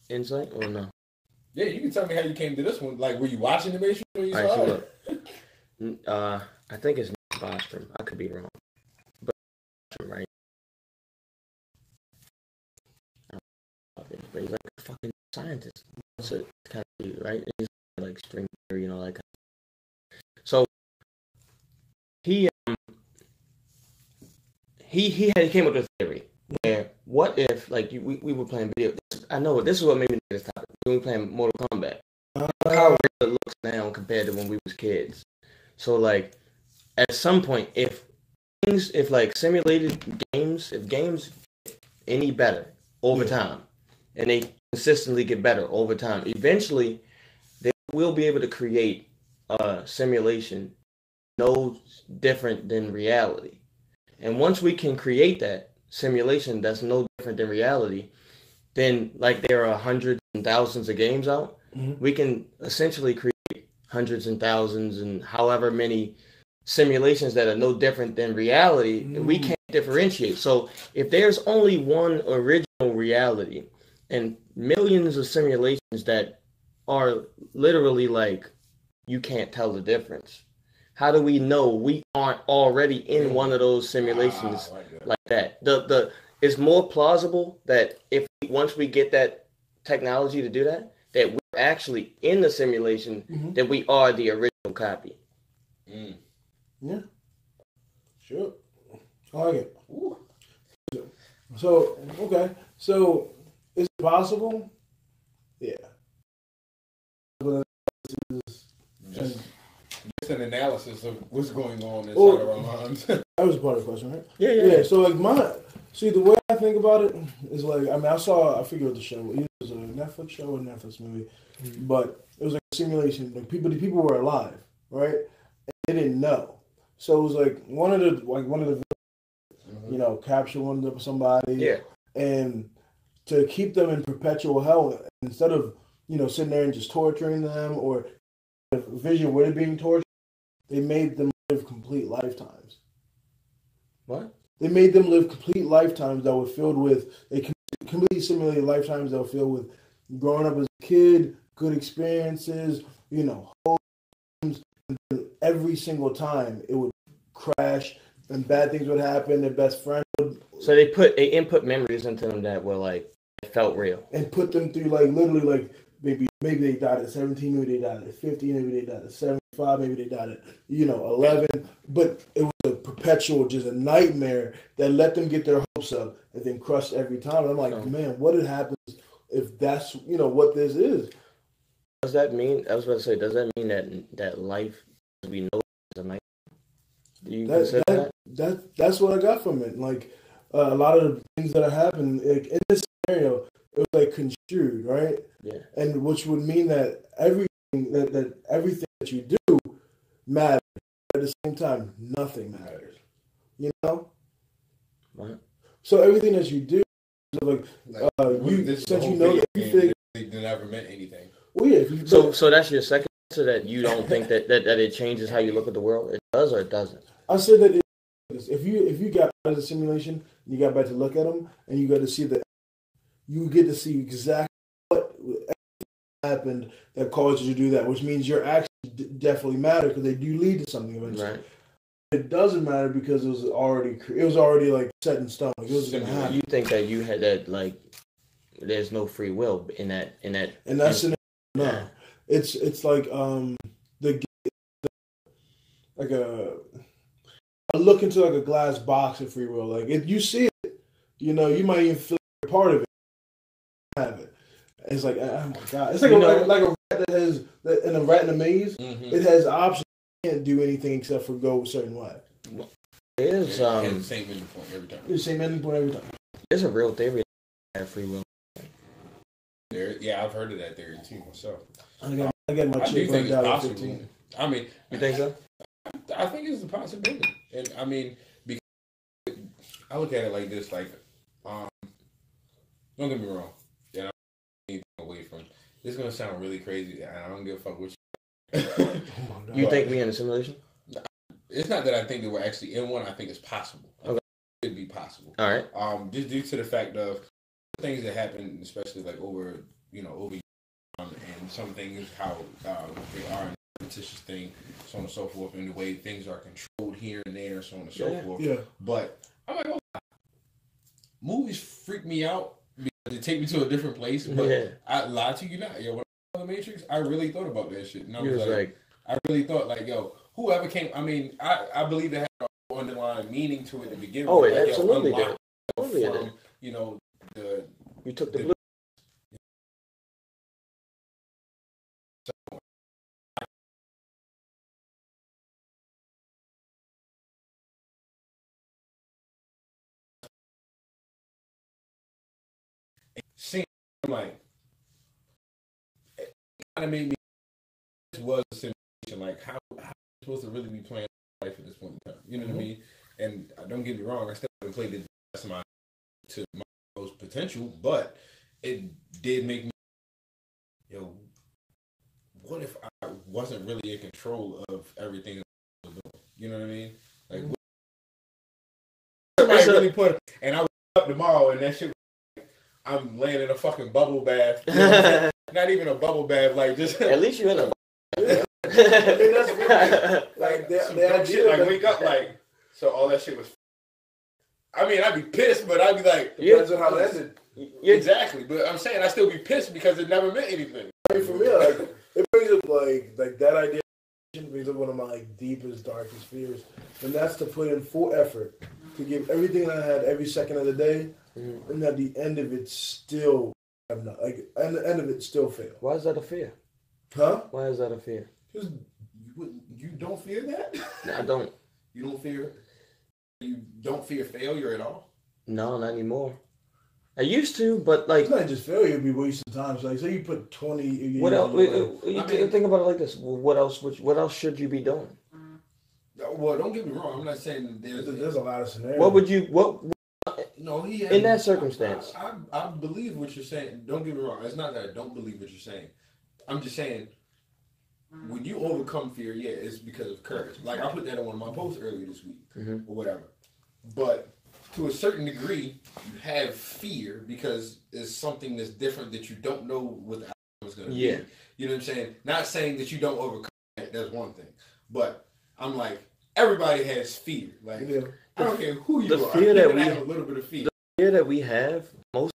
insight or no? yeah, you can tell me how you came to this one. Like, were you watching the Matrix when you All right, saw so it? look, I think it's Nick Bostrom. I could be wrong, but right. But he's like a fucking scientist. So it's kind of weird, right? He's like string theory and all that kind of stuff. So he came up with a theory where what if like we were playing video. I know this is what made me think of this topic. We were playing Mortal Kombat. How real it looks now compared to when we was kids. So like at some point, if like simulated games, if games get any better over time, and they consistently get better over time, eventually they will be able to create a simulation no different than reality. And once we can create that simulation that's no different than reality, then like there are hundreds and thousands of games out, we can essentially create hundreds and thousands and however many simulations that are no different than reality. We can't differentiate. So if there's only one original reality and millions of simulations that are literally like you can't tell the difference, how do we know we aren't already in one of those simulations like that? It's more plausible that if once we get that technology to do that, that we're actually in the simulation, that we are the original copy. Yeah. Sure. I like it. Ooh. So, okay. So, is it possible? Yeah. Just an analysis of what's going on inside of our minds. That was part of the question, right? Yeah. So, like, the way I think about it is like, I mean, I figured out the show. It was a Netflix show or a Netflix movie, but it was like a simulation. Like, the people were alive, right? And they didn't know. So it was like one of the you know, capture one of somebody, and to keep them in perpetual hell instead of, you know, sitting there and just torturing them or a vision where they're being tortured, they made them live complete lifetimes. What? They made them live complete lifetimes that were filled with completely simulated lifetimes that were filled with growing up as a kid, good experiences, you know, homes. Every single time it would crash and bad things would happen. Their best friend would. So they input memories into them that were like felt real and put them through like literally like maybe they died at 17, maybe they died at 50, maybe they died at 75, maybe they died at 11. But it was a perpetual, just a nightmare that let them get their hopes up and then crushed every time. And I'm like, man, what happens if that's what this is? Does that mean? I was about to say, does that mean that life as we know is a nightmare? Do you consider that? That's what I got from it. Like a lot of the things that are happening like, in this scenario, it was like construed, right? Yeah. And which would mean that everything that you do matters. At the same time, nothing matters. You know. What? So everything that you do, like since you know everything, they never meant anything. Well, yeah. So that's your second answer, that you don't think that it changes how you look at the world. It does or it doesn't? I said that if you got out of the simulation, you got back to look at them, and you got to see you get to see exactly what happened that caused you to do that, which means your actions definitely matter because they do lead to something eventually. Right. It doesn't matter because it was already like set in stone. Like, it was going to happen. You think that you had that like there's no free will in that scenario? No, it's like I look into like a glass box of free will. Like if you see it, you might even feel you're part of it. Have it. It's like, oh my god! It's like a rat that has in a rat in a maze. It has options. It can't do anything except for go a certain way. There's the same ending point every time. The same ending point every time. There's a real theory of free will. I've heard of that theory too myself. I got my chick think out it's at 15. I mean, you think so? I think it's a possibility, and I mean, because I look at it like this: like, don't get me wrong, and I'm anything away from. This is gonna sound really crazy, and I don't give a fuck what you think we in a simulation? It's not that I think that we're actually in one. I think it's possible. Okay. It could be impossible. All right. Just due to the fact of things that happen, especially like over and some things how they are a repetitious thing, so on and so forth, and the way things are controlled here and there, so on and so forth. Yeah. But I'm like, oh, movies freak me out because they take me to a different place. But I lie to you not. Yo, when I saw The Matrix, I really thought about that shit. And I was like, I really thought like, yo, whoever came. I mean, I believe they had an underlying meaning to it to begin with. Oh, it like, absolutely did. From, you took the blue. Seeing like it kind of made me was a simulation. Like how am I supposed to really be playing life at this point in time? You know what I mean? And don't get me wrong, I still haven't played it to my most potential, but it did make me, what if I wasn't really in control of everything I was doing? You know what I mean? Like somebody really put, and I was up tomorrow, and that shit. I'm laying in a fucking bubble bath. You know not even a bubble bath, like just. At least you're in a. That's like the shit, like wake up, like so all that shit was. I mean, I'd be pissed, but I'd be like, depends on how it ended. Exactly, but I'm saying I still be pissed because it never meant anything. I mean, for me, like it brings up like that idea brings up one of my like deepest, darkest fears, and that's to put in full effort to give everything I had every second of the day. And at the end of it, still, and the end of it, still fail. Why is that a fear? Huh? Why is that a fear? Because you don't fear that. No, I don't. You don't fear failure at all. No, not anymore. I used to, but like it's not just failure; it'd be wasting time. So, like, say you put 20. What else? Think about it like this: what else? What else should you be doing? Well, don't get me wrong. I'm not saying that there's a lot of scenarios. What would you? What? No, in that circumstance. I believe what you're saying. Don't get me wrong. It's not that I don't believe what you're saying. I'm just saying when you overcome fear, yeah, it's because of courage. Like I put that on one of my posts earlier this week or whatever. But to a certain degree, you have fear because it's something that's different that you don't know what the outcome is going to be. You know what I'm saying? Not saying that you don't overcome that. That's one thing. But I'm like, everybody has fear. Like. Yeah. I don't care who you are. Fear that we have a little bit of fear. The fear that we have most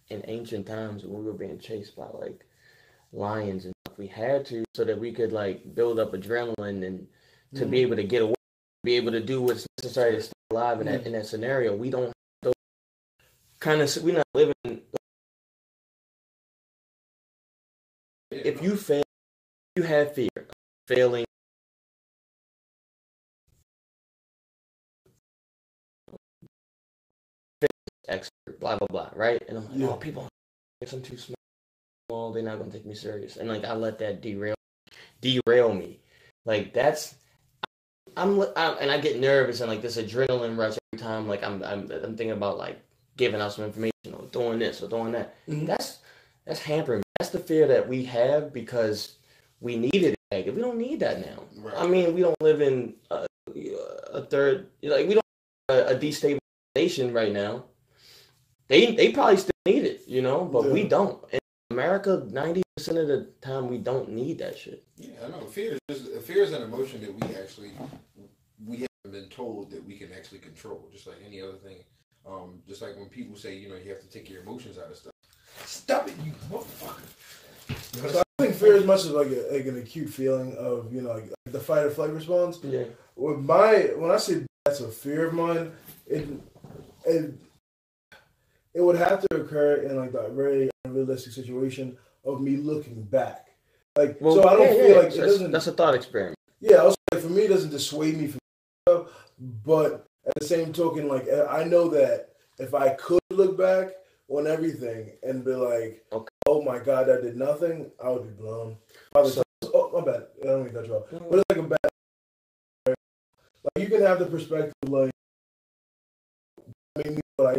in ancient times when we were being chased by like lions and stuff, we had to so that we could like build up adrenaline and to be able to get away, be able to do what's necessary to stay alive in that scenario. We don't have those we're not living. If you fail, you have fear of failing. Expert, blah blah blah, right? And I'm like, oh, people, if I'm too small, they're not gonna take me serious, and like I let that derail me. Like that's, and I get nervous and like this adrenaline rush every time. Like I'm thinking about like giving out some information or doing this or doing that. That's hampering me. That's the fear that we have because we needed it. Like we don't need that now. Right. I mean, we don't live in a third, like we don't a destabilized nation right now. They probably still need it, but we don't. In America, 90% of the time, we don't need that shit. Yeah, I know. Fear is an emotion that we haven't been told that we can actually control, just like any other thing. Just like when people say, you have to take your emotions out of stuff. Stop it, you motherfucker. So I think fear is much as like an acute feeling of, like the fight or flight response. Yeah. When I say that's a fear of mine, it would have to occur in like that very unrealistic situation of me looking back. Like, so I don't feel like it doesn't. That's a thought experiment. Yeah, also for me, it doesn't dissuade me from stuff. But at the same token, like I know that if I could look back on everything and be like, oh my God, I did nothing, I would be blown. Oh, my bad. I don't mean to cut you off. But it's like a bad. Like you can have the perspective, like, I mean, but I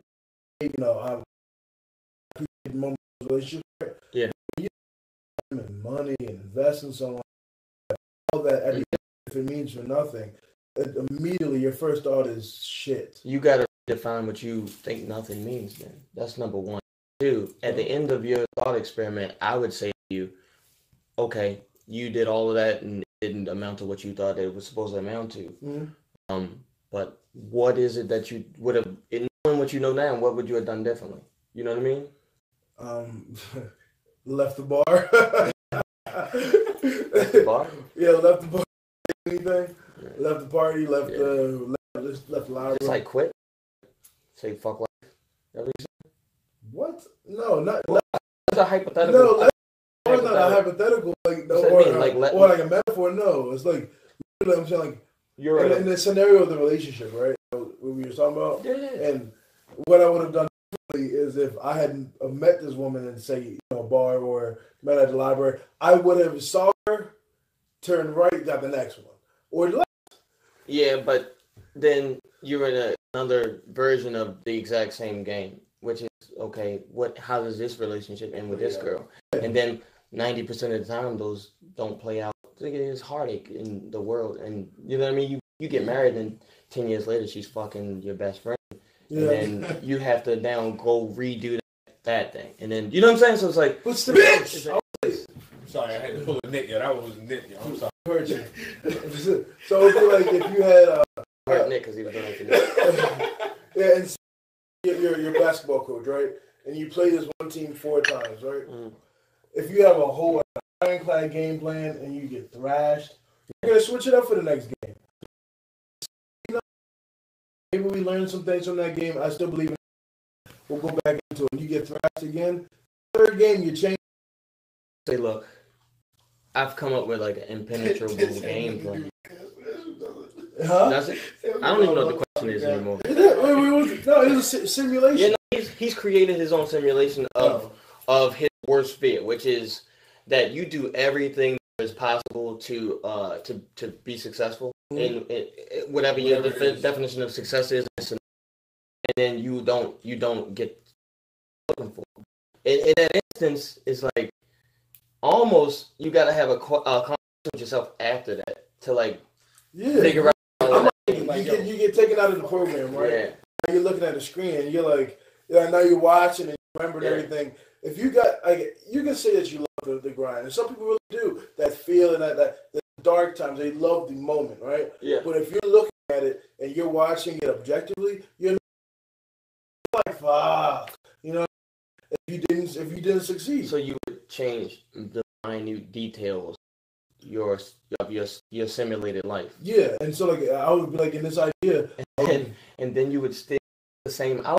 appreciate moments of relationship. Yeah. And money and invest and so on. All that, everything, if it means for nothing, immediately your first thought is shit. You gotta define what you think nothing means. Then that's number one. Two, at the end of your thought experiment, I would say to you, okay, you did all of that and it didn't amount to what you thought it was supposed to amount to. Mm-hmm. But what is it that you would have, knowing what you know now, what would you have done differently? You know what I mean? Left the bar. Left the bar? Yeah, left the bar. Anything? Yeah. Left the party. Left the library. Just like quit. Say fuck life. That what you said? What? No, not. That's a hypothetical. No, it's not a hypothetical. Like no, or like a metaphor. No, it's like I'm saying like you're right. In the scenario of the relationship, right? What we were talking about. Yeah. And what I would have done is if I hadn't met this woman in say a bar or met at the library, I would have saw her, turn right, got the next one, or left. Yeah, but then you're in another version of the exact same game, which is okay. How does this relationship end with this girl? And then 90% of the time, those don't play out. There's heartache in the world, and you know what I mean. You get married, and 10 years later, she's fucking your best friend. Yeah. And then you have to now go redo that thing. And then, you know what I'm saying? So it's like, what's the bitch? Sorry, I had to pull a Nick. That was Nick. I'm sorry. Heard you. So like if you had hurt Nick because he was doing it. Yeah, and you're basketball coach, right? And you play this one team 4 times, right? Mm. If you have a whole ironclad game plan and you get thrashed, you're gonna switch it up for the next game. Maybe we learned some things from that game. I still believe in it. We'll go back into it. And you get thrashed again. Third game, you change. Say, look, I've come up with like an impenetrable game plan. Huh? Does it? I don't even know what the question is anymore. No, it was a simulation. Yeah, no, he's created his own simulation of his worst fear, which is that you do everything that is possible to be successful. In whatever your definition of success is, and then you don't get looking for. In that instance, it's like almost you got to have a conversation with yourself after that to figure out. You get taken out of the program, right? Yeah. Now you're looking at the screen and you're like, now you're watching and you remember everything. If you got you can say that you love the grind, and some people really do. That feeling, that dark times, they love the moment, right? Yeah. But if you're looking at it and you're watching it objectively, you're like, fuck, if you didn't succeed. So you would change the minute details of your simulated life. Yeah, and so I would be like in this idea, and then you would still the same outcome.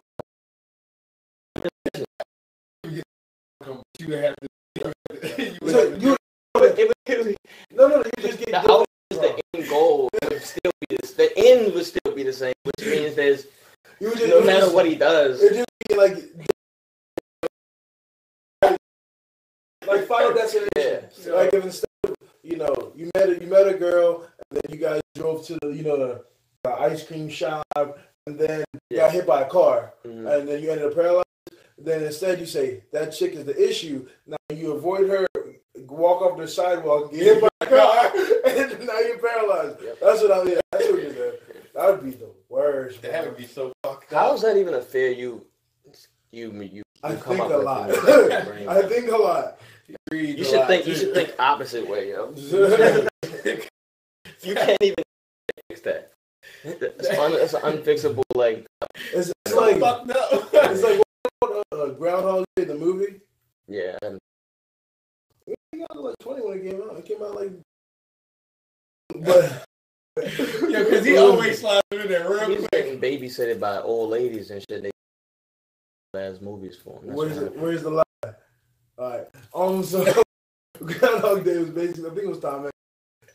You have to. No, you just get the outcome is the end goal. The end would still be the same, which means there's no matter what he does. It just be like Final Destination. Yeah. Like if instead of you met a girl and then you guys drove to the ice cream shop and then you got hit by a car and then you ended up paralyzed. Then instead you say that chick is the issue. Now you avoid her, walk off the sidewalk, get hit by a car, and now you're paralyzed. Yep. That's what I mean. That's what you said. That would be the worst. That would be so fucked up. How is that even a fear you I come think up a with lot. I think a lot. You should think opposite way, yo. You can't even fix that. It's an unfixable It's like fucked up. It's like Groundhog Day, the movie. Yeah. It came out 20 when it came out. It came out but yeah, because he always slides in there real quick. He's getting babysitted by old ladies and shit. They as movies for him. Where's the lie? All right. So Groundhog Day was basically, I think it was Tom Hanks.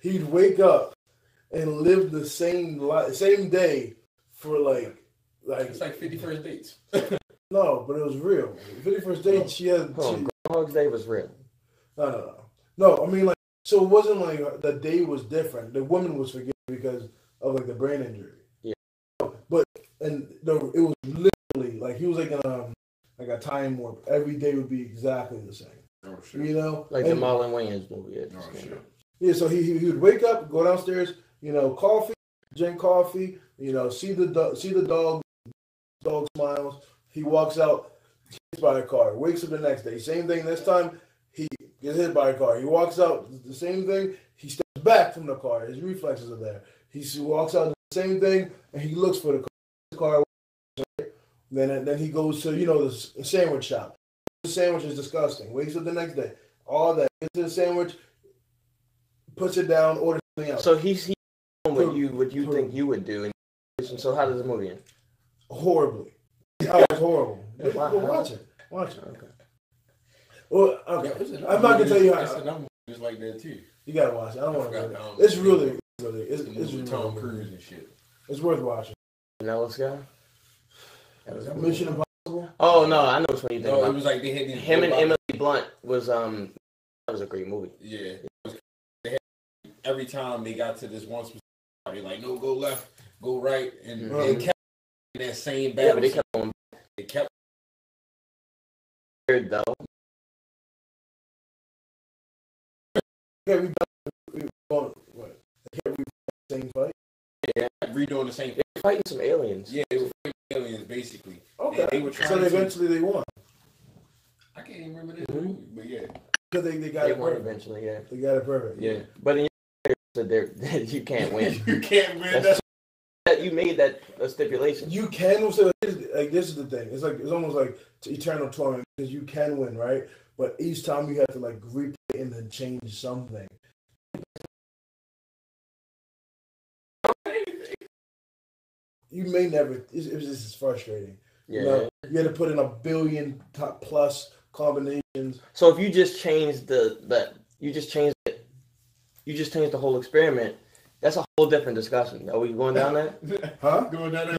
He'd wake up and live the same day for it's like 51st dates. No, but it was real. 51st date, she had. Groundhog Day was real. No. I mean, so it wasn't like the day was different. The woman was forgiven because of the brain injury. Yeah. But it was literally he was in a time warp. Every day would be exactly the same. Oh shit. The Marlon Wayans movie. Yeah. So he would wake up, go downstairs, coffee, drink coffee. See the dog smiles. He walks out, hit by a car. Wakes up the next day, same thing. This time he gets hit by a car. He walks out, the same thing. He steps back from the car. His reflexes are there. He walks out, the same thing, and he looks for the car. Then he goes to the sandwich shop. The sandwich is disgusting. Wakes up the next day. All that. Gets to the sandwich, puts it down, orders something else. So he's doing what you think you would do. So how does the movie end? Horribly. It's horrible. Watch it. Okay. Well, okay. I'm not gonna tell you how. Just like that too. You gotta watch it. I don't want to. It's really. It's Tom Cruise and shit. It's worth watching. Vanilla Sky? Mission Impossible. Oh no, I know which one you think about. It was like they had him and Emily Blunt was that was a great movie. Yeah. Every time they got to this one specific part, they're like, no, go left, go right, and they kept in that same battle. Yeah, but they kept on. They kept weird though. Yeah, we what? They kept the same fight. Yeah, redoing the same. They're fighting some aliens. Yeah, they were fighting aliens basically. Okay. And they were trying. So eventually they won. I can't even remember this movie, but yeah. Because they got it won perfect. Eventually, yeah. They got it perfect. Yeah, but in you can't win. You can't win. That you made that a stipulation. You can. So this is the thing. It's almost like eternal torment because you can win, right? But each time you have to replay and then change something. You may never. It's just frustrating. Yeah. You had to put in a billion plus combinations. So if you just change you just change the whole experiment. That's a whole different discussion. Are we going down that? Huh? Going down that.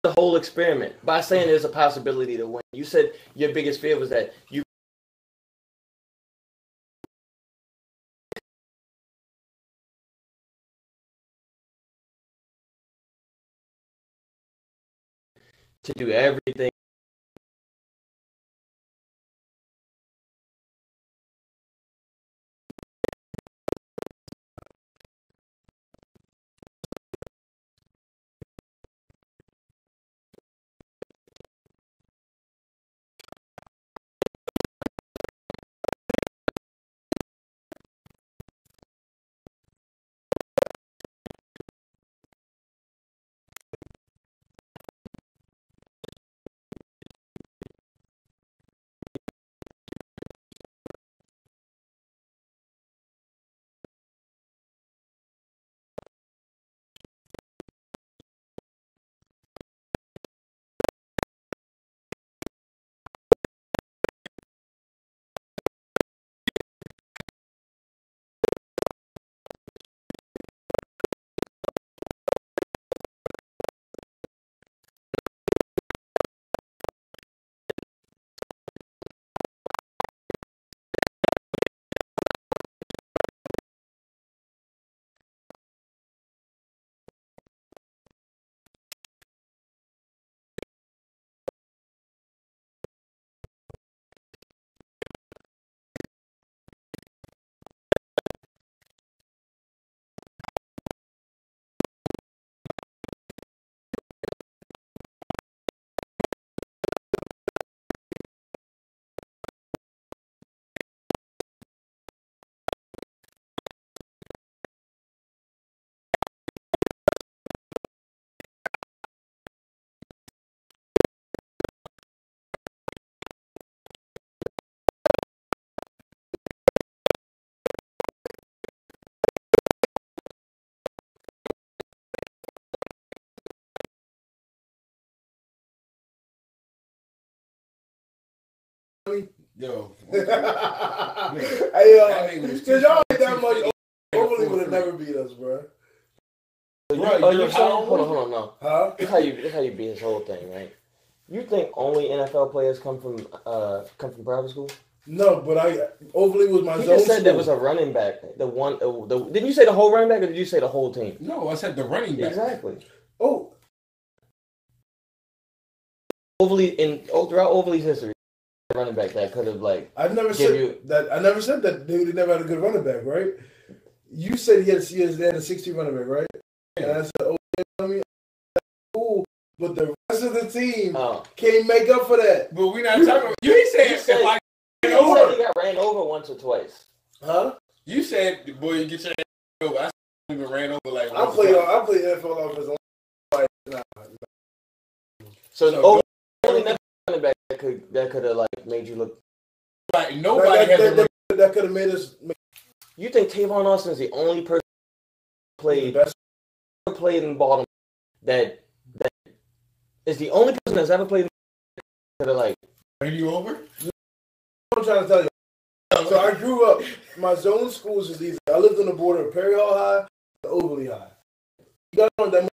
The whole experiment by saying there's a possibility to win. You said your biggest fear was that you. To do everything. Yo. Hey, because y'all ain't that much. Overly would have never beat us, bro. Right, hold on, no. Huh? This how you beat this whole thing, right? You think only NFL players come from private school? No, but Overly was my He zone just said school. there was a running back. Didn't you say the whole running back, or did you say the whole team? No, I said the running back. Exactly. Oh. Throughout Overly's history, running back that could have I never said that they never had a good running back, right? You said they had a 60 running back, right? And I said, but the rest of the team Oh. can't make up for that. But we're not talking. You said if I You get over. said he got ran over once or twice. Huh? You said, boy, you get your ass over. I even ran over like. I play NFL offense. So only never running back that could have like made you look. Like nobody has that could have made us. You think Tavon Austin is the only person who played in Baltimore that is the only person that's ever played that like ran you over? I'm trying to tell you. So I grew up. My zone schools is easy. I lived on the border of Perry Hall High and Overly High. You got on that.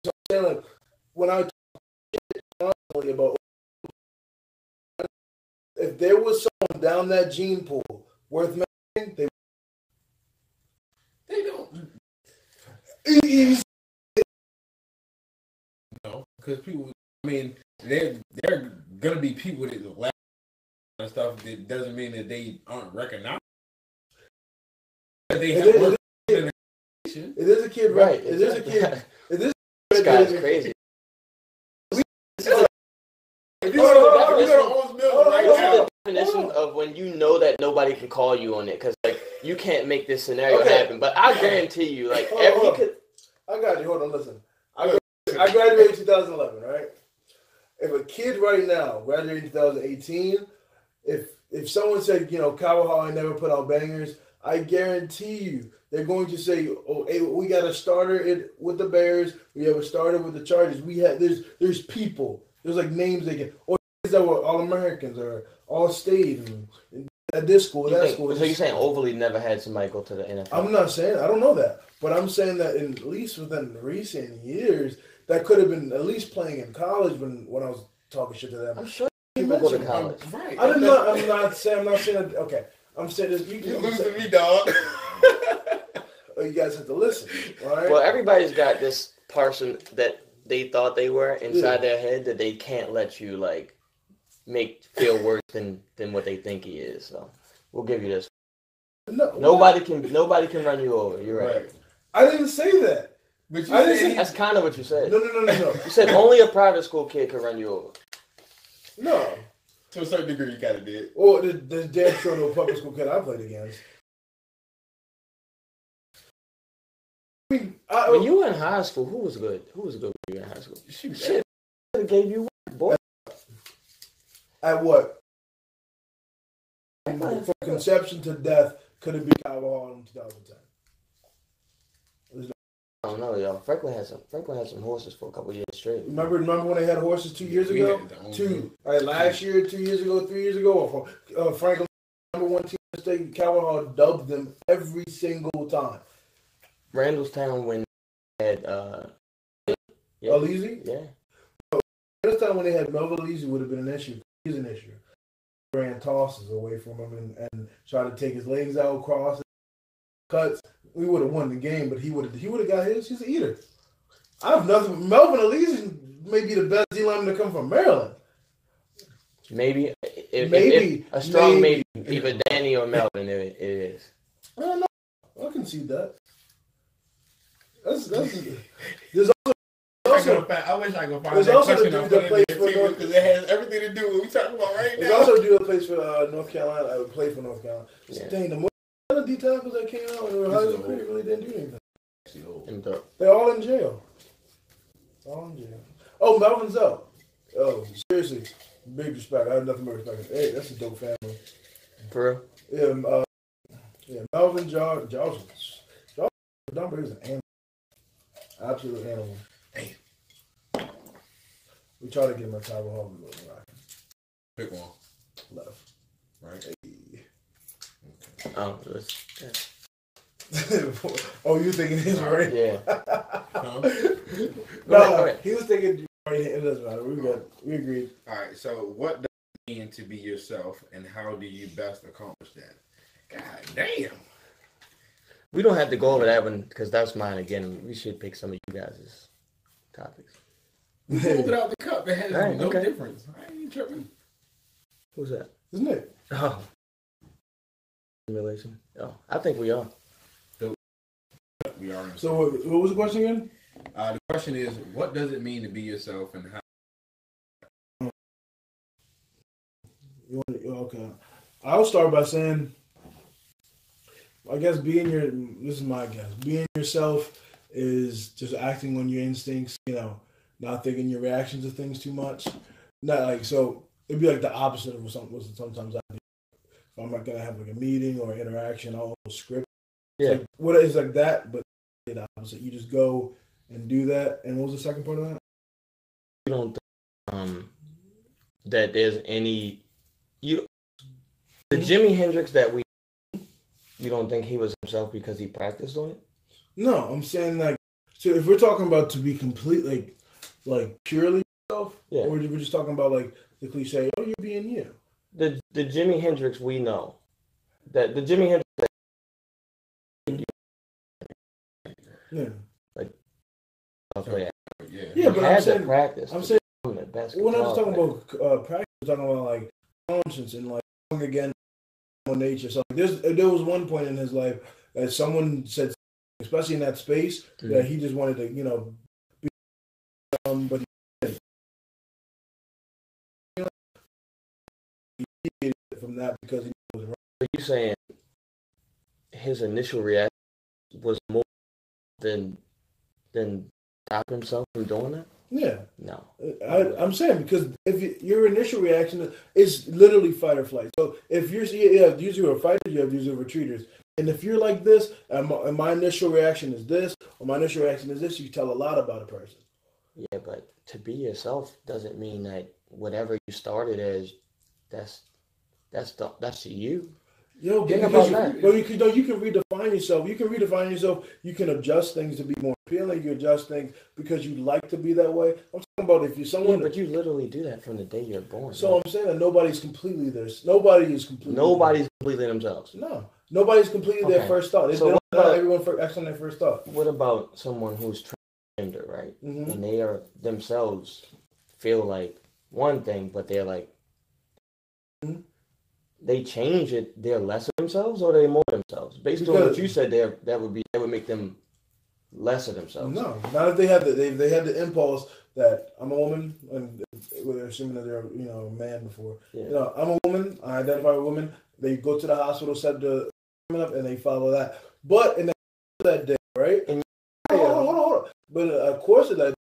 So I'm saying, like, when I talk about if there was someone down that gene pool worth mentioning, They don't. No, because people. I mean, they're gonna be people that laugh and stuff. That doesn't mean that they aren't recognized. They have worked in the nation. It is a kid, right. It is a kid. It is. This guy's crazy. If you go to Owens Mills right What's now, the definition of when you know that nobody can call you on it? Because like you can't make this scenario happen. But I guarantee you, like every could. I got you. Hold on, listen. I graduated in 2011, right? If a kid right now graduated in 2018, if someone said, you know, Kyle Hall ain't never put out bangers, I guarantee you they're going to say, oh, hey, we got a starter with the Bears. We have a starter with the Chargers. We have there's people. There's like names they get, or that were All Americans or All State and at this school, that school. So you're saying Overly never had somebody go to the NFL? I'm not saying I don't know that, but I'm saying that at least within recent years, that could have been at least playing in college when I was talking shit to them. I'm sure people go to college. right? I'm not saying. Okay, I'm saying this. You losing me, dog. You guys have to listen, all right? Well, everybody's got this person that they thought they were inside their head that they can't let you like feel worse than what they think he is. So we'll give you this. Nobody can run you over. You're right. I didn't say that. But you That's kind of what you said. No. You said only a private school kid could run you over. No. To a certain degree, you kind of did. Or the damn sure no public school kid I played against. When you were in high school, who was good? Who was good when you were in high school? Shit, gave you work, boy. At what? From conception to death, could it be Kyle Hall in 2010? I don't know, y'all. Franklin had some horses for a couple years straight. Remember when they had horses 2 years ago? Last year, 2 years ago, 3 years ago. Franklin number one team in the state. Kyle Hall dubbed them every single time. Randallstown when they had Alizé? Yeah. This time when they had Melvin Alizé would have been an issue. He's an issue. Ran tosses away from him and tried to take his legs out, cross cuts. We would have won the game, but he would have got his. He's an eater. I have nothing. Melvin Alizé may be the best D lineman to come from Maryland. Maybe. If a strong maybe. Either Danny or Melvin, it is. I don't know. I can see that. There's also I wish I could find there's that also question the dude that plays for North, because it has everything to do with what we talking about right now. there's also a dude that plays for North Carolina. I would play for North Carolina. Yeah. Dang, the more D tackles that came out when we were high school really didn't do anything. They're all in jail. Oh, Melvin's up. Oh, seriously, big respect. I have nothing but respect. Hey, that's a dope family. For real? Yeah, Melvin, Josh Dunbar is an animal. Absolute animal. Hey. We try to get him a Tyler Hall. Pick one. Left. Right. Hey. Oh, Oh, you thinking his right? Yeah. No, he was thinking right. It doesn't matter. We agreed. All right. So, what does it mean to be yourself, and how do you best accomplish that? God damn. We don't have to go over that one because that's mine again. We should pick some of you guys' topics. We pulled it out the cup. It has no difference. I ain't tripping. Who's that? Isn't it? Oh. Simulation. Oh, I think we are. We are. So what was the question again? The question is, what does it mean to be yourself, and how? Okay. I'll start by saying, I guess this is my guess. Being yourself is just acting on your instincts, not thinking your reactions to things too much. Not like, so it'd be like the opposite of what sometimes I do. If I'm not going to have like a meeting or interaction, I'll script. Yeah. It's like that, but the opposite. You just go and do that. And what was the second part of that? You don't think that there's any the Jimi Hendrix that you don't think he was himself because he practiced on it? No, I'm saying like, so if we're talking about to be completely like purely yourself, or we're just talking about like the cliche, oh, you're being you. The Jimi Hendrix we know, that the Jimi Hendrix. Yeah. Like, okay. Yeah, but I'm saying practice. I'm saying when I'm just talking about practice, I'm talking about like conscience and like again on nature. So there was one point in his life that someone said, especially in that space, that he just wanted to, be, but he did from that because he was wrong. Are you saying his initial reaction was more than stop himself from doing that? Yeah. No. I'm saying because if your initial reaction is literally fight or flight. So if you have usually a fighter, you have usually retreaters. And if you're like this, and my initial reaction is this, or my initial reaction is this, you tell a lot about a person. Yeah, but to be yourself doesn't mean that whatever you started as, that's you. You can redefine yourself. You can redefine yourself. You can adjust things to be more appealing. You adjust things because you like to be that way. I'm talking about if you're someone. Yeah, but you literally do that from the day you're born. So right? I'm saying that nobody's completely this. Nobody's completely themselves. No, nobody's completely their first thought. So everyone acts on their first thought. What about someone who's transgender, right? Mm-hmm. And they are themselves feel like one thing, but they're like. Mm-hmm. They change it. They're less of themselves, or they're more themselves. Based on what you said, that would make them less of themselves. No, not if they have they had the impulse that I'm a woman, and they're assuming that they're a man before. Yeah. I'm a woman. I identify as a woman. They go to the hospital, set the up, and they follow that. But in that day, right? And hold on. But of course, of that,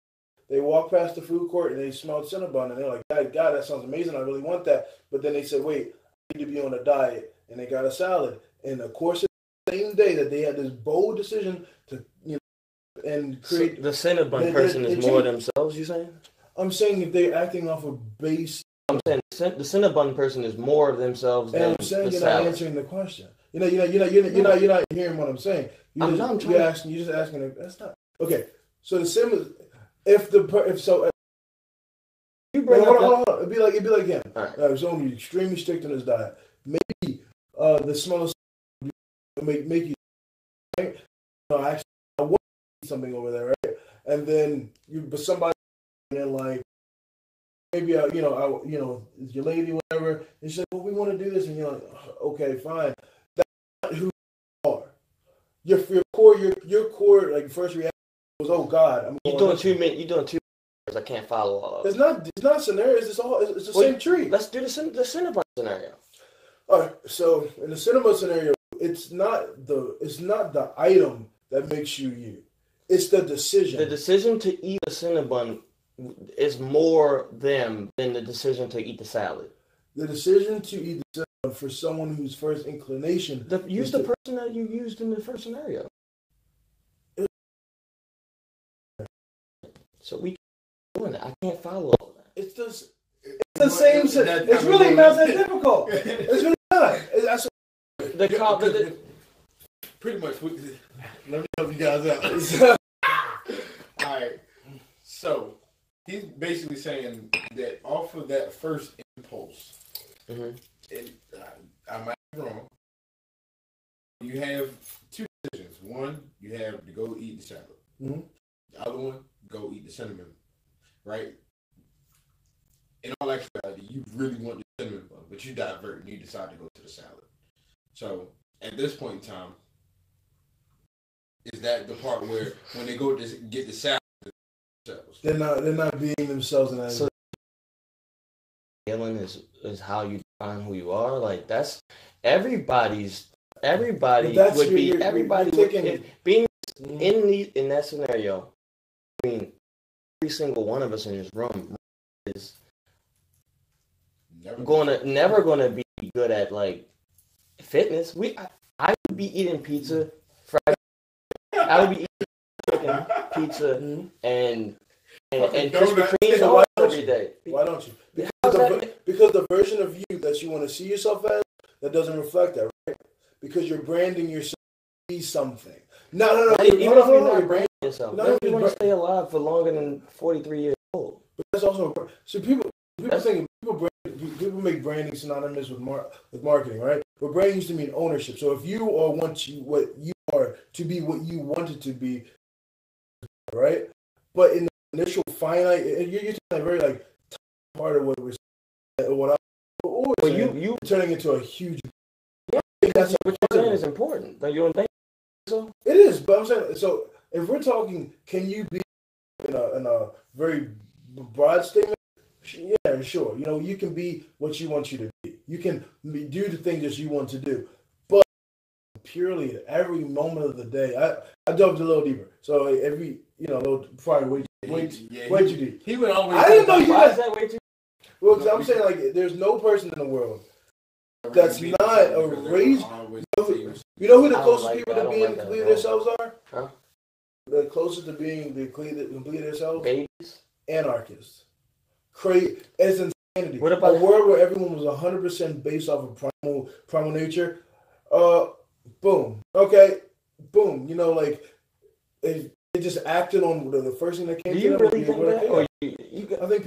they walk past the food court and they smelled Cinnabon, and they're like, God, that sounds amazing. I really want that. But then they said, wait. To be on a diet, and they got a salad, and of course the same day that they had this bold decision to and create. So the Cinnabon person is more themselves. You saying? I'm saying if they're acting off of base. I'm saying the Cinnabon person is more of themselves than I'm saying the you're salad. not answering the question. You're not hearing what I'm saying. You're just asking. That's not okay. So the sim, you bring hold on. It'd be like him. Right. Someone who's extremely strict on his diet. Maybe the smell of make you think, actually I want to eat something over there, right? And then somebody and like maybe your lady, whatever, and she's like, well, we want to do this, and you're like, okay, fine. That's not who you are. Your core, like first reaction was, oh God, you're doing two. I can't follow all of it. It's not scenarios. It's the same tree. Let's do the Cinnabon scenario. All right. So in the Cinnabon scenario, it's not the item that makes you. It's the decision. The decision to eat a Cinnabon is more them than the decision to eat the salad. The decision to eat the Cinnabon for someone whose first inclination. Use the person that you used in the first scenario. So we. I can't follow all that. It's the same. It's really not that difficult. It's really not. Pretty much. Let me help you guys out. All right. So he's basically saying that off of that first impulse, and I might be wrong. You have two decisions. One, you have to go eat the salad. Mm-hmm. The other one, go eat the cinnamon. Right? In all actuality, you really want the cinnamon bun, but you divert and you decide to go to the salad. So at this point in time, is that the part where when they go to get the salad, themselves. They're not being themselves in that. So feeling is how you define who you are. Like that's everybody That's would be you're everybody taking, if being in that scenario. I mean, every single one of us in this room is never gonna be good at like fitness. I would be eating pizza Friday. I would be eating chicken, pizza and Krispy Kreme So why don't every you? day. Why don't you? Because the version of you that you want to see yourself as, that doesn't reflect that, right? Because you're branding yourself to be something. No. Even if you're not branding branding yourself, No, you want to stay alive for longer than 43 years old. But that's also so people make branding synonymous with marketing, right? But branding used to mean ownership. So if you are what you are to be what you wanted to be, right? But in the initial finite, you're taking a very like part of what we're saying, what you turning into a huge. Yeah, that's what you're saying is important. Don't you don't think so? It is, but I'm saying so. If we're talking, can you be in a very broad statement? Yeah, sure. You know, you can be what you want you to be. You can do the things that you want to do. But purely at every moment of the day, I delved a little deeper. So every, probably way too deep. He would always. I didn't know you Why guys. is that way too? Well, because I'm saying like, there's no person in the world that's not a raised. You know who the closest people to being completely themselves are? Huh? The closest to being completely themselves? Babies? Anarchists. It's insanity. What about a world where everyone was 100% based off of primal nature? Boom. Okay. Boom. You know, like they just acted on the first thing that came Do to you them. really think that? Or I think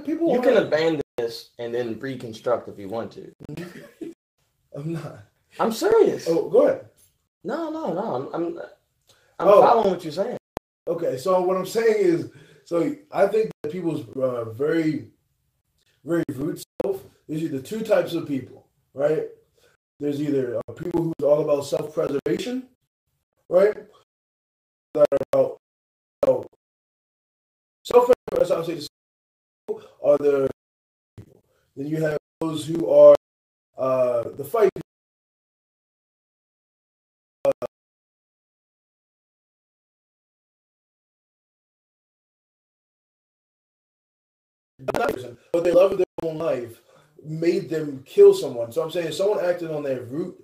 people. You can abandon this and then reconstruct if you want to. I'm not. I'm serious. Oh, go ahead. No. I'm following what you're saying. Okay, so what I'm saying is, so I think that people's very, very root self. There's either two types of people, right? There's either people who's all about self-preservation, right? That are about self-preservation. I'll say are the people. Then you have those who are the fight. But they love their own life made them kill someone. So I'm saying someone acted on their root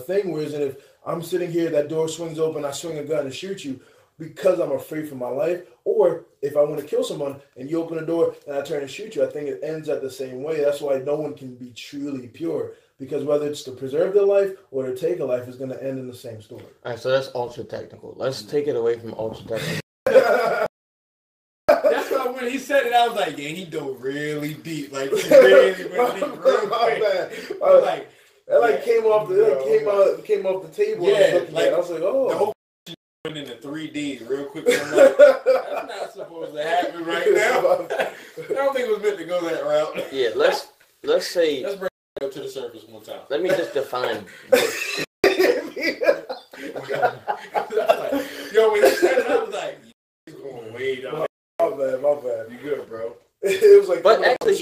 thing, whereas if I'm sitting here, that door swings open, I swing a gun and shoot you because I'm afraid for my life, or if I want to kill someone and you open the door and I turn and shoot you, I think it ends up the same way. That's why no one can be truly pure, because whether it's to preserve their life or to take a life is going to end in the same story. All right, so that's ultra technical. Let's take it away from ultra technical. That's why when he said it, I was like, yeah, he dove really deep. Like, really deep, real quick. That came off the table. Yeah, I was like, oh. The whole went into 3D real quick. I'm like, that's not supposed to happen right now. I don't think it was meant to go that route. Yeah, let's say. Let's bring it up to the surface one time. Let me just define. Yo, when he said it, I was like, he's going way down. My bad. You good, bro? It was like, But actually,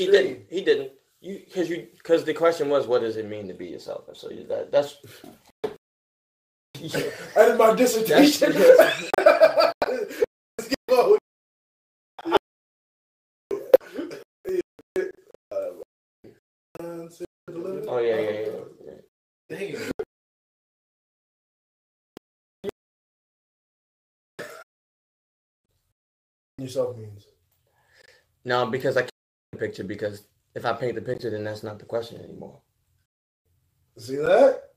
he didn't. Because the question was, what does it mean to be yourself? And so that's. That is my dissertation. Let's get on. Oh yeah. Dang. Yourself means. No, because I can't paint the picture, because if I paint the picture, then that's not the question anymore. See that?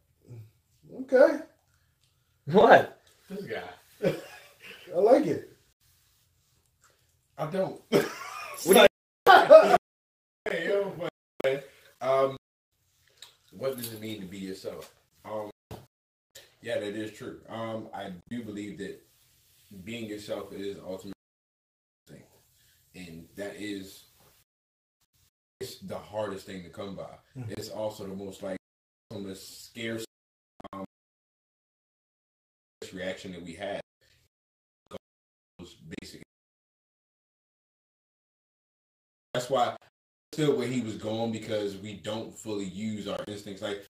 Okay. What? This guy. I like it. I don't. What does it mean to be yourself? Yeah, that is true. I do believe that being yourself is ultimately thing, and that is it's the hardest thing to come by. Mm-hmm. It's also the most scarce reaction that we have. Basic That's why I understood where he was going, because we don't fully use our instincts. Like,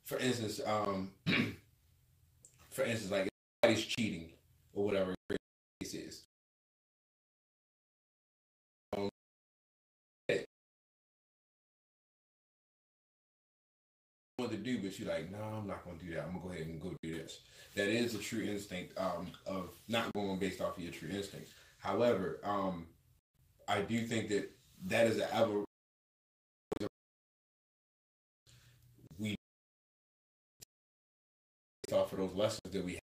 for instance, like if somebody's cheating or whatever the case is. Want to do, but you're like, no, I'm not going to do that. I'm going to go ahead and go do this. That is a true instinct of not going based off of your true instincts. However, I do think that is an ever we based off of those lessons that we have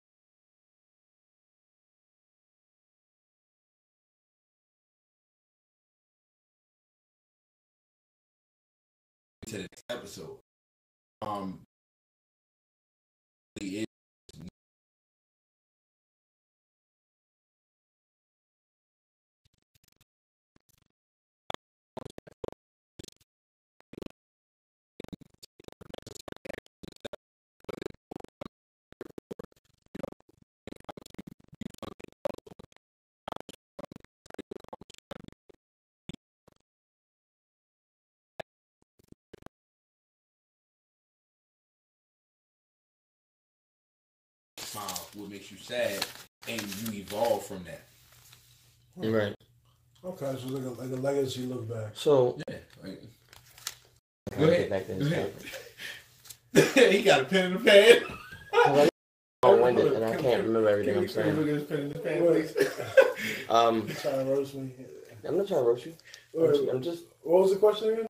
to the next episode. It smile, what makes you sad, and you evolve from that. Right. Okay, so like a legacy look back. So yeah, like, go ahead. He got a pen and a pad. Long-winded, and I can't remember everything I'm saying. Look at his pen and his pad, please. Trying to roast me. I'm not trying to roast you. I'm just. What was the question again?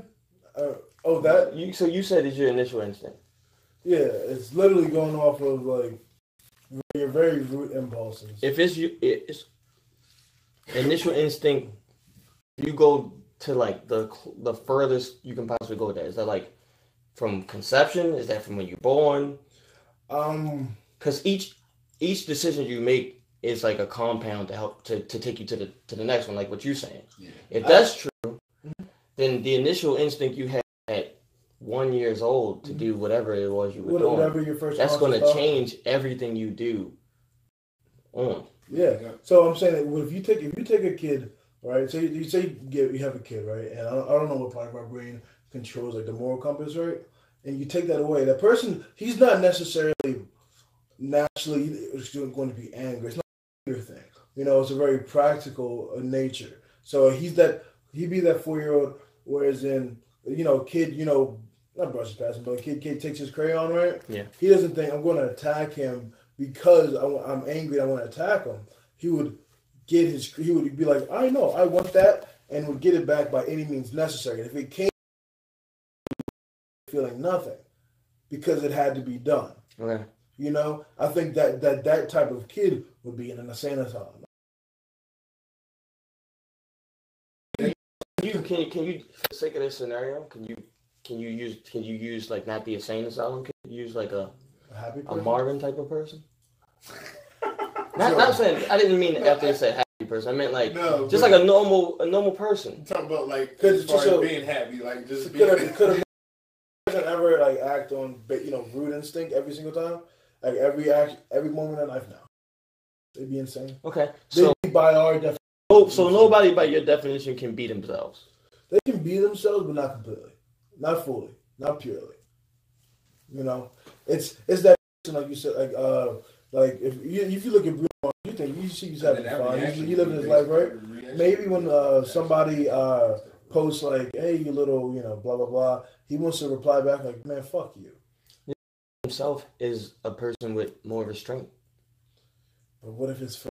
That you. So you said it's your initial instinct. Yeah, it's literally going off of like your very root impulses. If it's initial instinct, you go to like the furthest you can possibly go with that. Is that like from conception? Is that from when you're born? Because each decision you make is like a compound to help to take you to the next one, like what you're saying. Yeah. If that's true, then the initial instinct you had at 1 year old to do whatever it was you were doing, whatever your first that's going to change everything you do on. Yeah. So I'm saying that if you take a kid, right? So you say you have a kid, right? And I don't know what part of our brain controls like the moral compass, right? And you take that away, that person, he's not necessarily naturally going to be angry. It's not a thing. You know, it's a very practical nature. So he'd be that 4-year-old, whereas in, kid, not brush his past, but a kid takes his crayon, right? Yeah. He doesn't think I'm going to attack him because I'm angry. I want to attack him. He would be like, I know, I want that, and would get it back by any means necessary. And if it came, feeling nothing, because it had to be done. Okay. I think that type of kid would be in an insane asylum. Can you, for the sake of this scenario, can you use like not the insane asylum? Can you use like a happy person? A Marvin type of person? Not saying, I didn't mean after you said happy person. I meant like just like a normal person. I'm talking about like as far as being happy, like just being. Could have ever like act on root instinct every single time, like every moment in life now. They'd be insane. Okay, so by our definition. So nobody by your definition can be themselves. They can be themselves, but not completely, not fully, not purely. It's that like you said, like if you look at Bruno Mars, you think you see he's having fun. He living his life, right? Maybe when somebody posts like, "Hey, you little, blah blah blah," he wants to reply back like, "Man, fuck you." Himself is a person with more restraint. But what if his first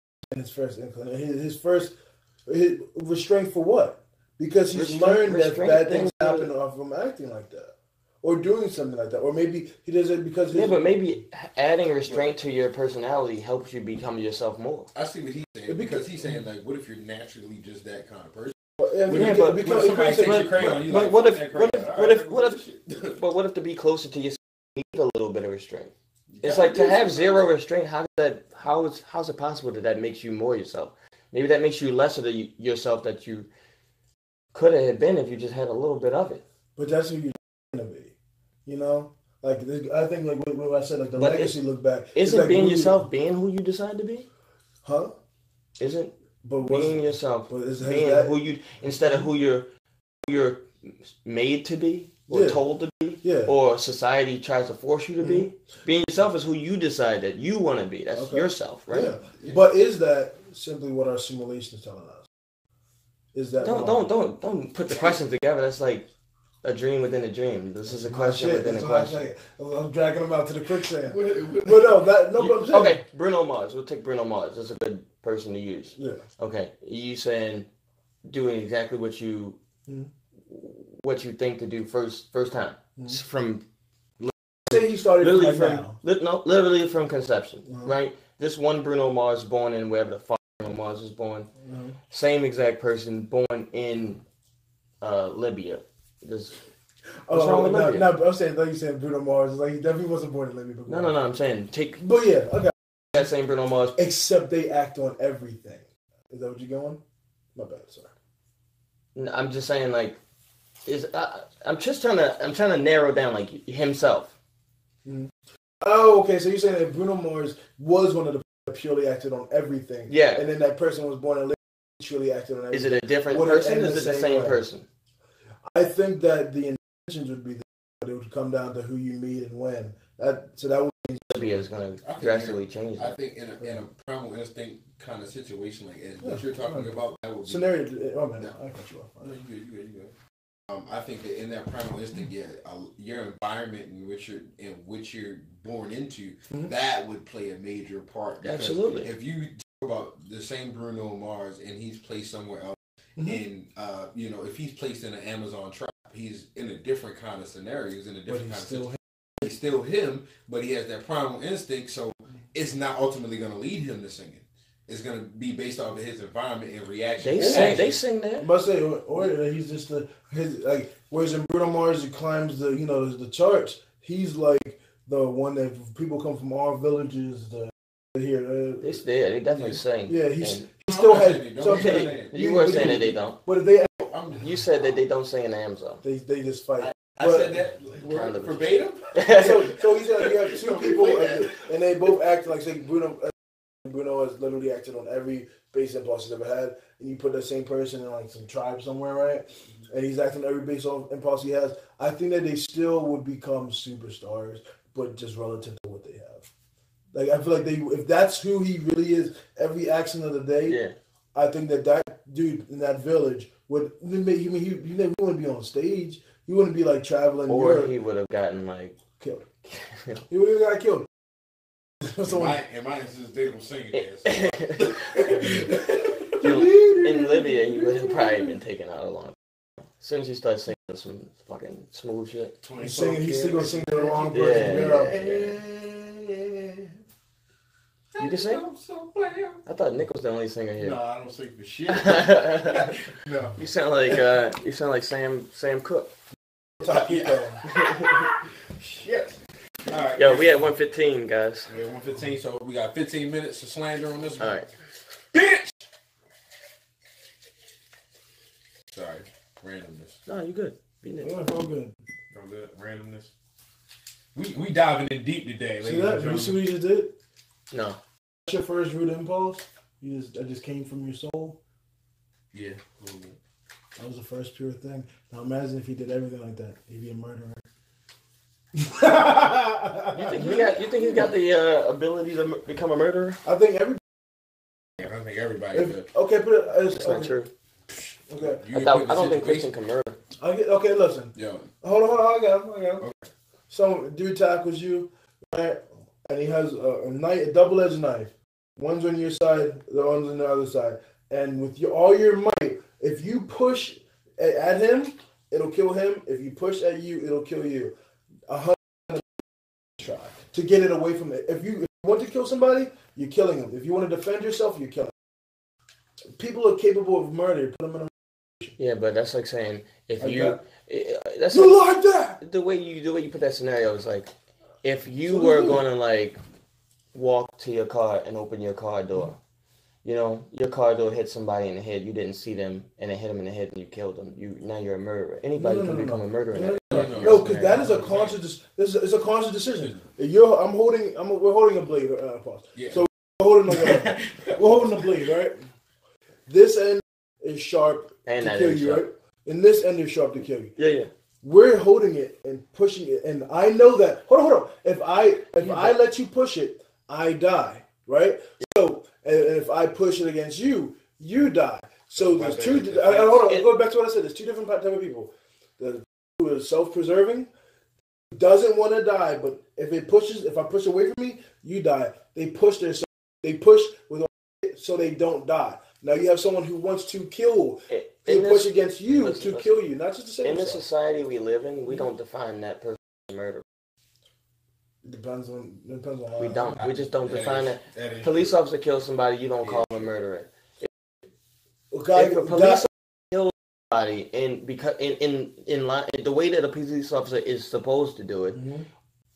restraint for what? Because he's learned that bad things happen from acting like that, or doing something like that, or maybe he does it because but maybe adding restraint to your personality helps you become yourself more. I see what he's saying, because he's saying like, what if you're naturally just that kind of person? What if to be closer to yourself, you need a little bit of restraint? It's like to have zero restraint. How's it possible that makes you more yourself? Maybe that makes you less of the yourself that you could have been if you just had a little bit of it. But that's who you're going to be. Like I think like what I said, like the legacy look back. Isn't like being yourself being who you decide to be? Huh? Isn't But being yourself, but being who you instead of who you're made to be or told to be, or society tries to force you to be. Being yourself is who you decide that you want to be. That's yourself, right? Yeah. But is that simply what our simulation is telling us? Is that don't put the questions together? That's like a dream within a dream. This is a question within a question. I'm dragging them out to the quicksand. But okay, Bruno Mars. We'll take Bruno Mars. That's a good person to use. Yeah. Okay, you saying doing exactly what you think to do first time from. Say he started literally from conception, right? This one Bruno Mars born in wherever the fuck Bruno Mars was born. Same exact person born in Libya. What's wrong with Libya? No, I'm saying, like you said, Bruno Mars. Like, he definitely wasn't born in Libya. No, I'm saying take. But yeah, okay. That same Bruno Mars. Except they act on everything. Is that what you're going? My bad, sorry. I'm just saying, like, I'm trying to narrow down, like, himself. Oh, okay. So you're saying that Bruno Mars was one of the purely acted on everything. Yeah. And then that person was born in Libya, purely acted on everything. Is it a different person? Or is it the same person? I think that the intentions would be that it would come down to who you meet and when. That would mean Libya is going to drastically change that. I think in a primal instinct kind of situation like what you're talking about, that would be scenario. Oh man, I cut you off. No, you good. I think that in that primal instinct, your environment in which you're born into, that would play a major part. Absolutely. If you talk about the same Bruno Mars and he's placed somewhere else, and if he's placed in an Amazon trap, he's in a different kind of scenario. He's in a different kind of situation. He's still him, but he has that primal instinct, so it's not ultimately going to lead him to singing. It's going to be based off of his environment and reaction. They sing that. But say, or he's just whereas in Bruno Mars, he climbs the charts. He's like the one that people come from all villages to hear. They definitely sing. Yeah, he still has. You were saying that they don't. But if they, you said that they don't sing in the Amazon. They just fight. I said that verbatim. So he said you have two people, and they both act like, say, Bruno has literally acted on every base impulse he's ever had, and you put that same person in like some tribe somewhere, right? And he's acting on every base impulse he has. I think that they still would become superstars, but just relative to what they have. Like, I feel like if that's who he really is, every action of the day, I think that dude in that village would. He wouldn't be on stage. He wouldn't be like traveling. Or he would have gotten like killed. He would have got killed. In my instance, they don't sing it. In Libya, he would have probably been taken out a long time. As soon as he starts singing some fucking smooth shit. He's still gonna sing the wrong person. You can sing? I thought Nick was the only singer here. No, I don't sing for shit. No. You sound like Sam Cooke. Shit. All right. Yo, we at 1:15, guys. Yeah, 1:15. So we got 15 minutes of slander on this one. All right. Bitch. Sorry, randomness. No, you good. Yeah, all good. All good. Randomness. We diving in deep today. See that? You see what you just did? No. That's your first root impulse. That just came from your soul. Yeah, a little bit. That was the first pure thing. Now imagine if he did everything like that. He'd be a murderer. You think he's got the ability to become a murderer? I think everybody. I think everybody could. Okay, but it's not true. Okay. I don't think Christian can murder. Okay, listen. Yeah. Hold on. I got him. Okay. Some dude tackles you, right? And he has a double-edged knife. One's on your side, the one's on the other side. And with all your might, if you push at him, it'll kill him. If you push at you, it'll kill you. 100 try to get it away from it. If you want to kill somebody, you're killing them. If you want to defend yourself, you're killing them. People are capable of murder. Put them in a. Yeah, but that's like saying if like you. That's you like that. The way you put that scenario is like, if you were going to like walk to your car and open your car door, your car door hit somebody in the head, you didn't see them, and it hit them in the head and you killed them. Now you're a murderer. Anybody can become a murderer. No, because that is a conscious. It's a conscious decision. We're holding a blade. Pause. Yeah. So we're holding a blade, right? This end is sharp And to that kill is you, sharp. right? And this end is sharp to kill you. Yeah. We're holding it and pushing it, and I know that. Hold on. If I let you push it, I die, right? So, and if I push it against you, you die. So there's two. Hold on. Go back to what I said. There's two different type of people. The who is self-preserving, doesn't want to die, but if I push away from me, you die. They push themselves. They push with so they don't die. Now you have someone who wants to kill. They push against you to kill you, not just to save in the yourself. society we live in, we don't define that person as a murderer. Depends on. We don't. We just don't define that. Police officer kills somebody, you don't call him a murderer. If a police officer kills somebody, and because in line, the way that a police officer is supposed to do it,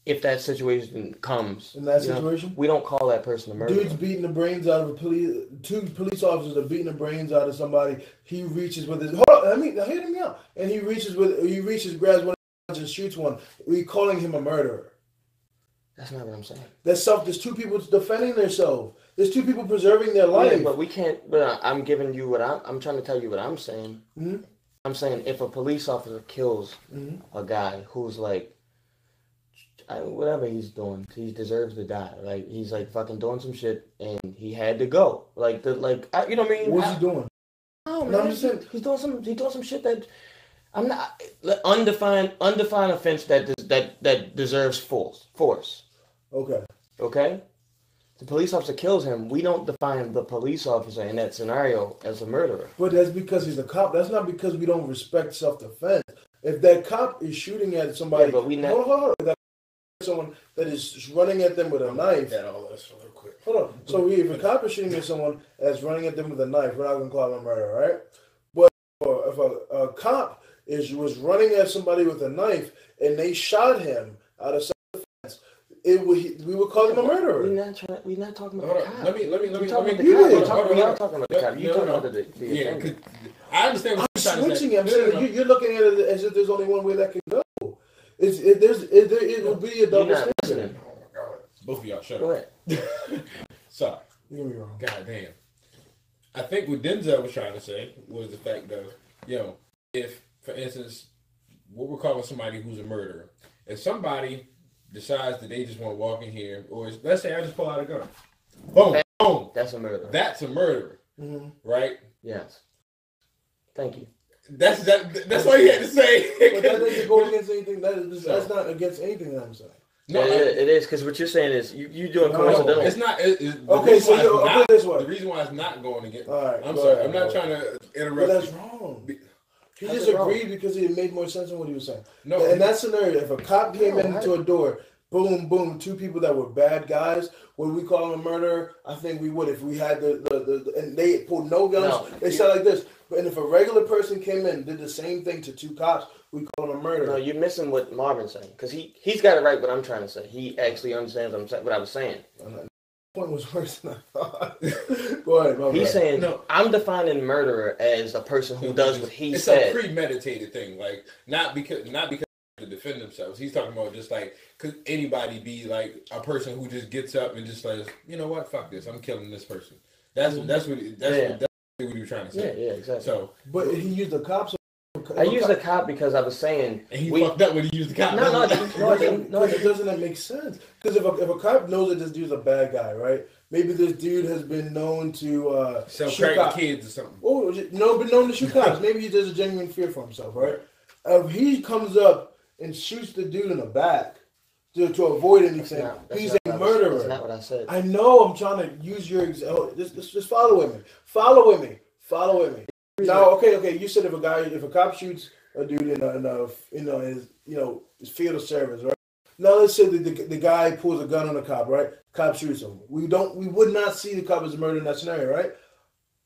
if that situation comes, in that situation, we don't call that person a murderer. Dude's beating the brains out of two police officers are beating the brains out of somebody. He reaches with his hear me out, and he grabs one and shoots one. We calling him a murderer. That's not what I'm saying. There's two people defending themselves. There's two people preserving their life. Yeah, but we can't. But I'm giving you what I'm trying to tell you what I'm saying. Mm-hmm. I'm saying if a police officer kills a guy who's like, whatever he's doing, he deserves to die. Like he's like fucking doing some shit, and he had to go. You know what I mean? What's he doing? Oh man, I'm just saying he's doing some shit that I'm not undefined offense that deserves force. Okay. The police officer kills him. We don't define the police officer in that scenario as a murderer. But that's because he's a cop. That's not because we don't respect self-defense. If that cop is shooting at somebody, but we hold on. Someone that is running at them with a knife. Hold on. So if a cop is shooting at someone that's running at them with a knife, we're not going to call him a murderer, right? But if a cop was running at somebody with a knife and they shot him out of self-defense, we would call him a murderer. We're not talking about the cop. Let me. We are talking about the cop. You talking about the I understand what you're trying to say. I'm saying you're looking at it as if there's only one way that can go. It will be a double standard. Oh my God. Both of y'all, shut Go up. ahead. Sorry. You're gonna be wrong. God damn. I think what Denzel was trying to say was the fact of, if, for instance, what we're calling somebody who's a murderer, if somebody decides that they just want to walk in here, or let's say I just pull out a gun. Boom. Boom. That's a murderer. That's a murderer. Mm-hmm. Right? Yes. Thank you. That's all you had to say. But that doesn't go against anything. That's not against anything that I'm saying. No, it is, because what you're saying is you doing coincidental. It's not. Okay, so you put it this way. The reason why it's not going against. All right, I'm sorry. I'm not trying to interrupt. But that's wrong. He just agreed because it made more sense than what he was saying. No, in that scenario, if a cop came into a door, boom, boom, two people that were bad guys, would we call them a murderer? I think we would if we had the and they pulled no guns. No, they said like this. But if a regular person came in and did the same thing to two cops, we call him a murderer. No, you're missing what Marvin's saying, because he's got it right. What I'm trying to say, he actually understands what I was saying. The point was worse than I thought. Go ahead. He's saying I'm defining murderer as a person who does what he said. It's a premeditated thing, like not because to defend themselves. He's talking about just like, could anybody be like a person who just gets up and just says, you know what, fuck this, I'm killing this person. That's what he was trying to say. Yeah, exactly. So, but he used the cops. I used the cop because I was saying, and he fucked up when he used the cop. No, it doesn't make sense. Because if a cop knows that this dude's a bad guy, right? Maybe this dude has been known to sell crack to kids or something. Oh no, been known to shoot cops. Maybe he does a genuine fear for himself, right? If he comes up and shoots the dude in the back to avoid anything, he's a murderer. That's not what I said. I know. I'm trying to use your example. Just follow with me. Follow with me. Now, okay. You said if a cop shoots a dude in his field of service, right? Now let's say the guy pulls a gun on the cop, right? Cop shoots him. We would not see the cop as a murderer in that scenario, right?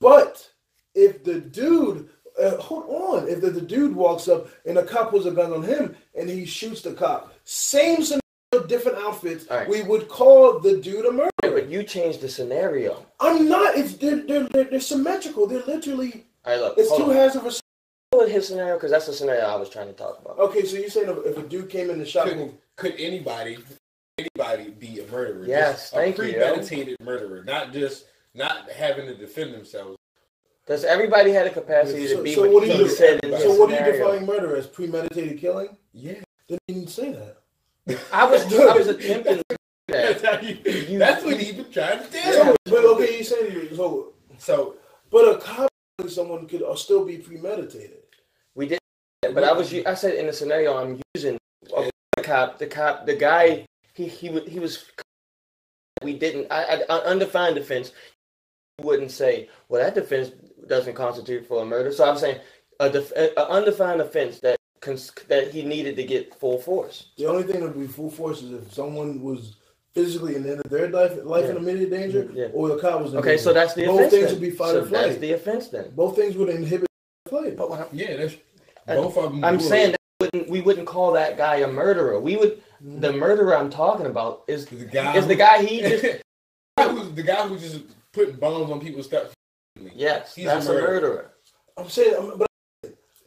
But if the dude, if the dude walks up and the cop pulls a gun on him and he shoots the cop, same scenario, different outfits, right, we would call the dude a murderer. Yeah, but you changed the scenario. I'm not. They're symmetrical. They're literally. All right, look, it's two halves of a. His scenario, because that's the scenario I was trying to talk about. Okay, so you're saying if a dude came in the shop, could anybody be a murderer? Yes, thank you. A premeditated murderer, not having to defend themselves. Because everybody had a capacity to be so what what he do you said in his So what are you scenario. defining murder as? Premeditated killing? Yeah. Then you didn't say that. I was attempting to do that. That's what he been trying to do. So, but okay, you're saying So, but a cop killing someone could still be premeditated. We did, but I said in the scenario I'm using the guy. He was. We didn't. Undefined defense. You wouldn't say, well, that defense doesn't constitute for a murder. So I'm saying an undefined offense that he needed to get full force. The only thing that would be full force is if someone was physically in their life in immediate danger, or the cop was in danger. So that's the offense. Both things then. would be fight or flight. That's the offense then. Both things would inhibit flight. But what that's both of them. I'm saying that we wouldn't call that guy a murderer. We would. The murderer I'm talking about is the guy he just the guy who's just putting bombs on people's stuff. Yes, that's a murderer. I'm saying, but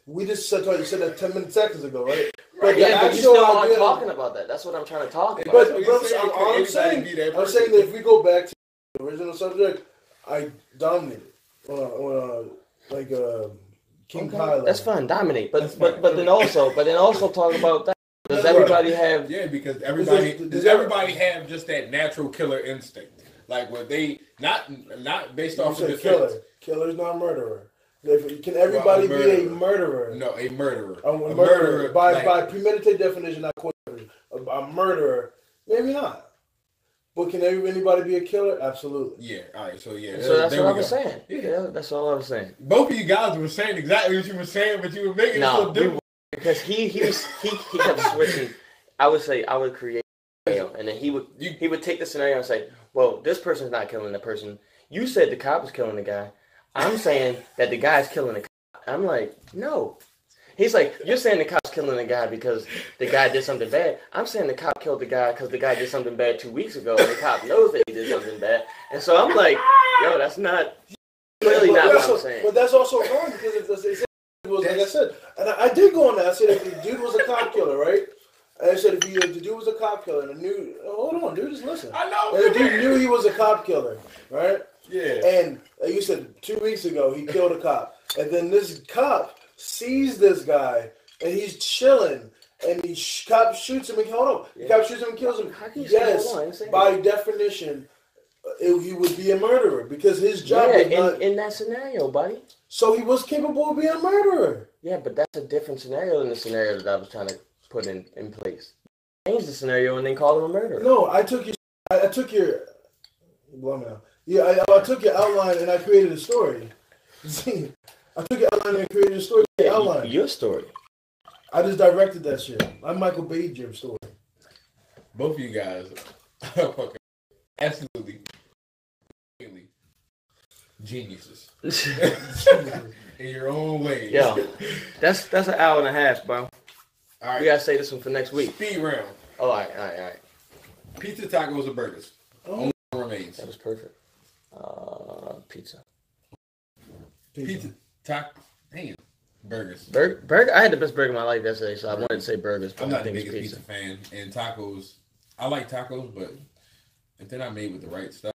we just said that 10 seconds ago, right? But yeah, but you still aren't talking about that. That's what I'm trying to talk about. But I'm saying that if we go back to the original subject, I dominated King Kylo. That's fine, dominate. But then also talk about that. Does everybody have? Yeah, because everybody have just that natural killer instinct? Like, were they not based off of defense? Killer's not a murderer. Can everybody be a murderer? No, a murderer. A murderer by premeditated definition, not court definition. A murderer, maybe not. But can anybody be a killer? Absolutely. Yeah. All right. So that's what I was saying. Yeah, that's all I was saying. Both of you guys were saying exactly what you were saying, but you were making it so different. Because he kept switching. I would create a scenario, and then he would take the scenario and say, well, this person's not killing the person. You said the cop is killing the guy. I'm saying that the guy's killing the cop. I'm like, no. He's like, you're saying the cop's killing the guy because the guy did something bad. I'm saying the cop killed the guy because the guy did something bad 2 weeks ago, and the cop knows that he did something bad. And so I'm like, yo, that's not clearly not what I'm saying. But that's also wrong because if it was like I said, and I did go on that. I said if the dude was a cop killer, right? And I said if the dude was a cop killer, and hold on, dude, just listen. I know. And the dude knew he was a cop killer, right? Yeah. And you said 2 weeks ago he killed a cop, and then this cop sees this guy, and he's chilling, and the cop shoots him and the cop shoots him and kills him. Yes, by definition, he would be a murderer because his job is not in that scenario, buddy. So he was capable of being a murderer. Yeah, but that's a different scenario than the scenario that I was trying to put in place. Change the scenario and then call him a murderer. No, I took your blow me now. Yeah, I took your outline and I created a story. See, I took your outline and created a story. Outline. Your story. I just directed that shit. I'm Michael Bay your story. Both of you guys are fucking absolutely geniuses. In your own way. Yeah. That's an hour and a half, bro. All right. We gotta say this one for next week. Speed round. Oh, all right. Pizza, tacos, or burgers? Only one remains. That was perfect. Pizza. Taco. Damn. Burgers. Burger. I had the best burger of my life yesterday, so I wanted to say burgers. But I'm not I the think biggest pizza fan. And tacos, I like tacos, but if they're not made with the right stuff,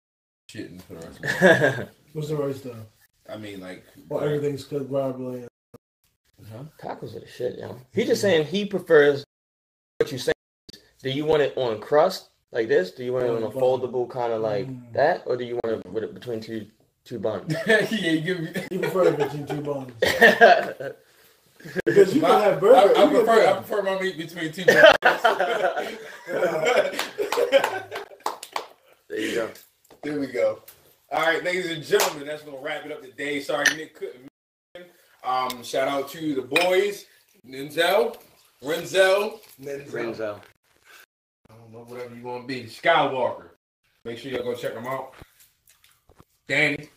shit and put the rest of What's the right stuff? I mean, like... Well, everything's cooked properly. Tacos are the shit, yo. He's just saying he prefers what you say. Do you want it on crust like this? Do you want it on a foldable kind of like that? Or do you want it with it between two buns? You prefer it between two buns. Because you can have burgers. I prefer my meat between two buns. There you go. There we go. All right, ladies and gentlemen, that's going to wrap it up today. Sorry Nick couldn't make it. Shout out to the boys, Renzel. I don't know, whatever you want to be. Skywalker. Make sure y'all go check them out. Danny.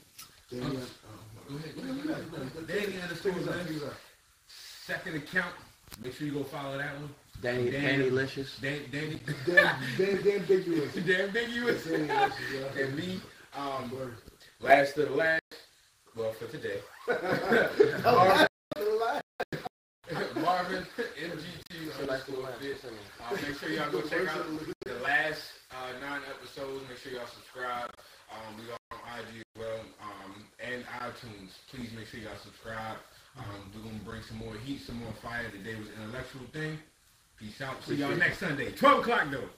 Danny underscore second account. Make sure you go follow that one. Danny-licious. Damn ambiguous. And me, last of the last. Well, for today. Marvin, MGT underscore fit. Make sure y'all go check out the last 9 episodes. Make sure y'all subscribe. We are on IG as well. And iTunes. Please make sure y'all subscribe. We're gonna bring some more heat, some more fire. Today was an intellectual thing. Peace out. See y'all next Sunday, 12 o'clock though.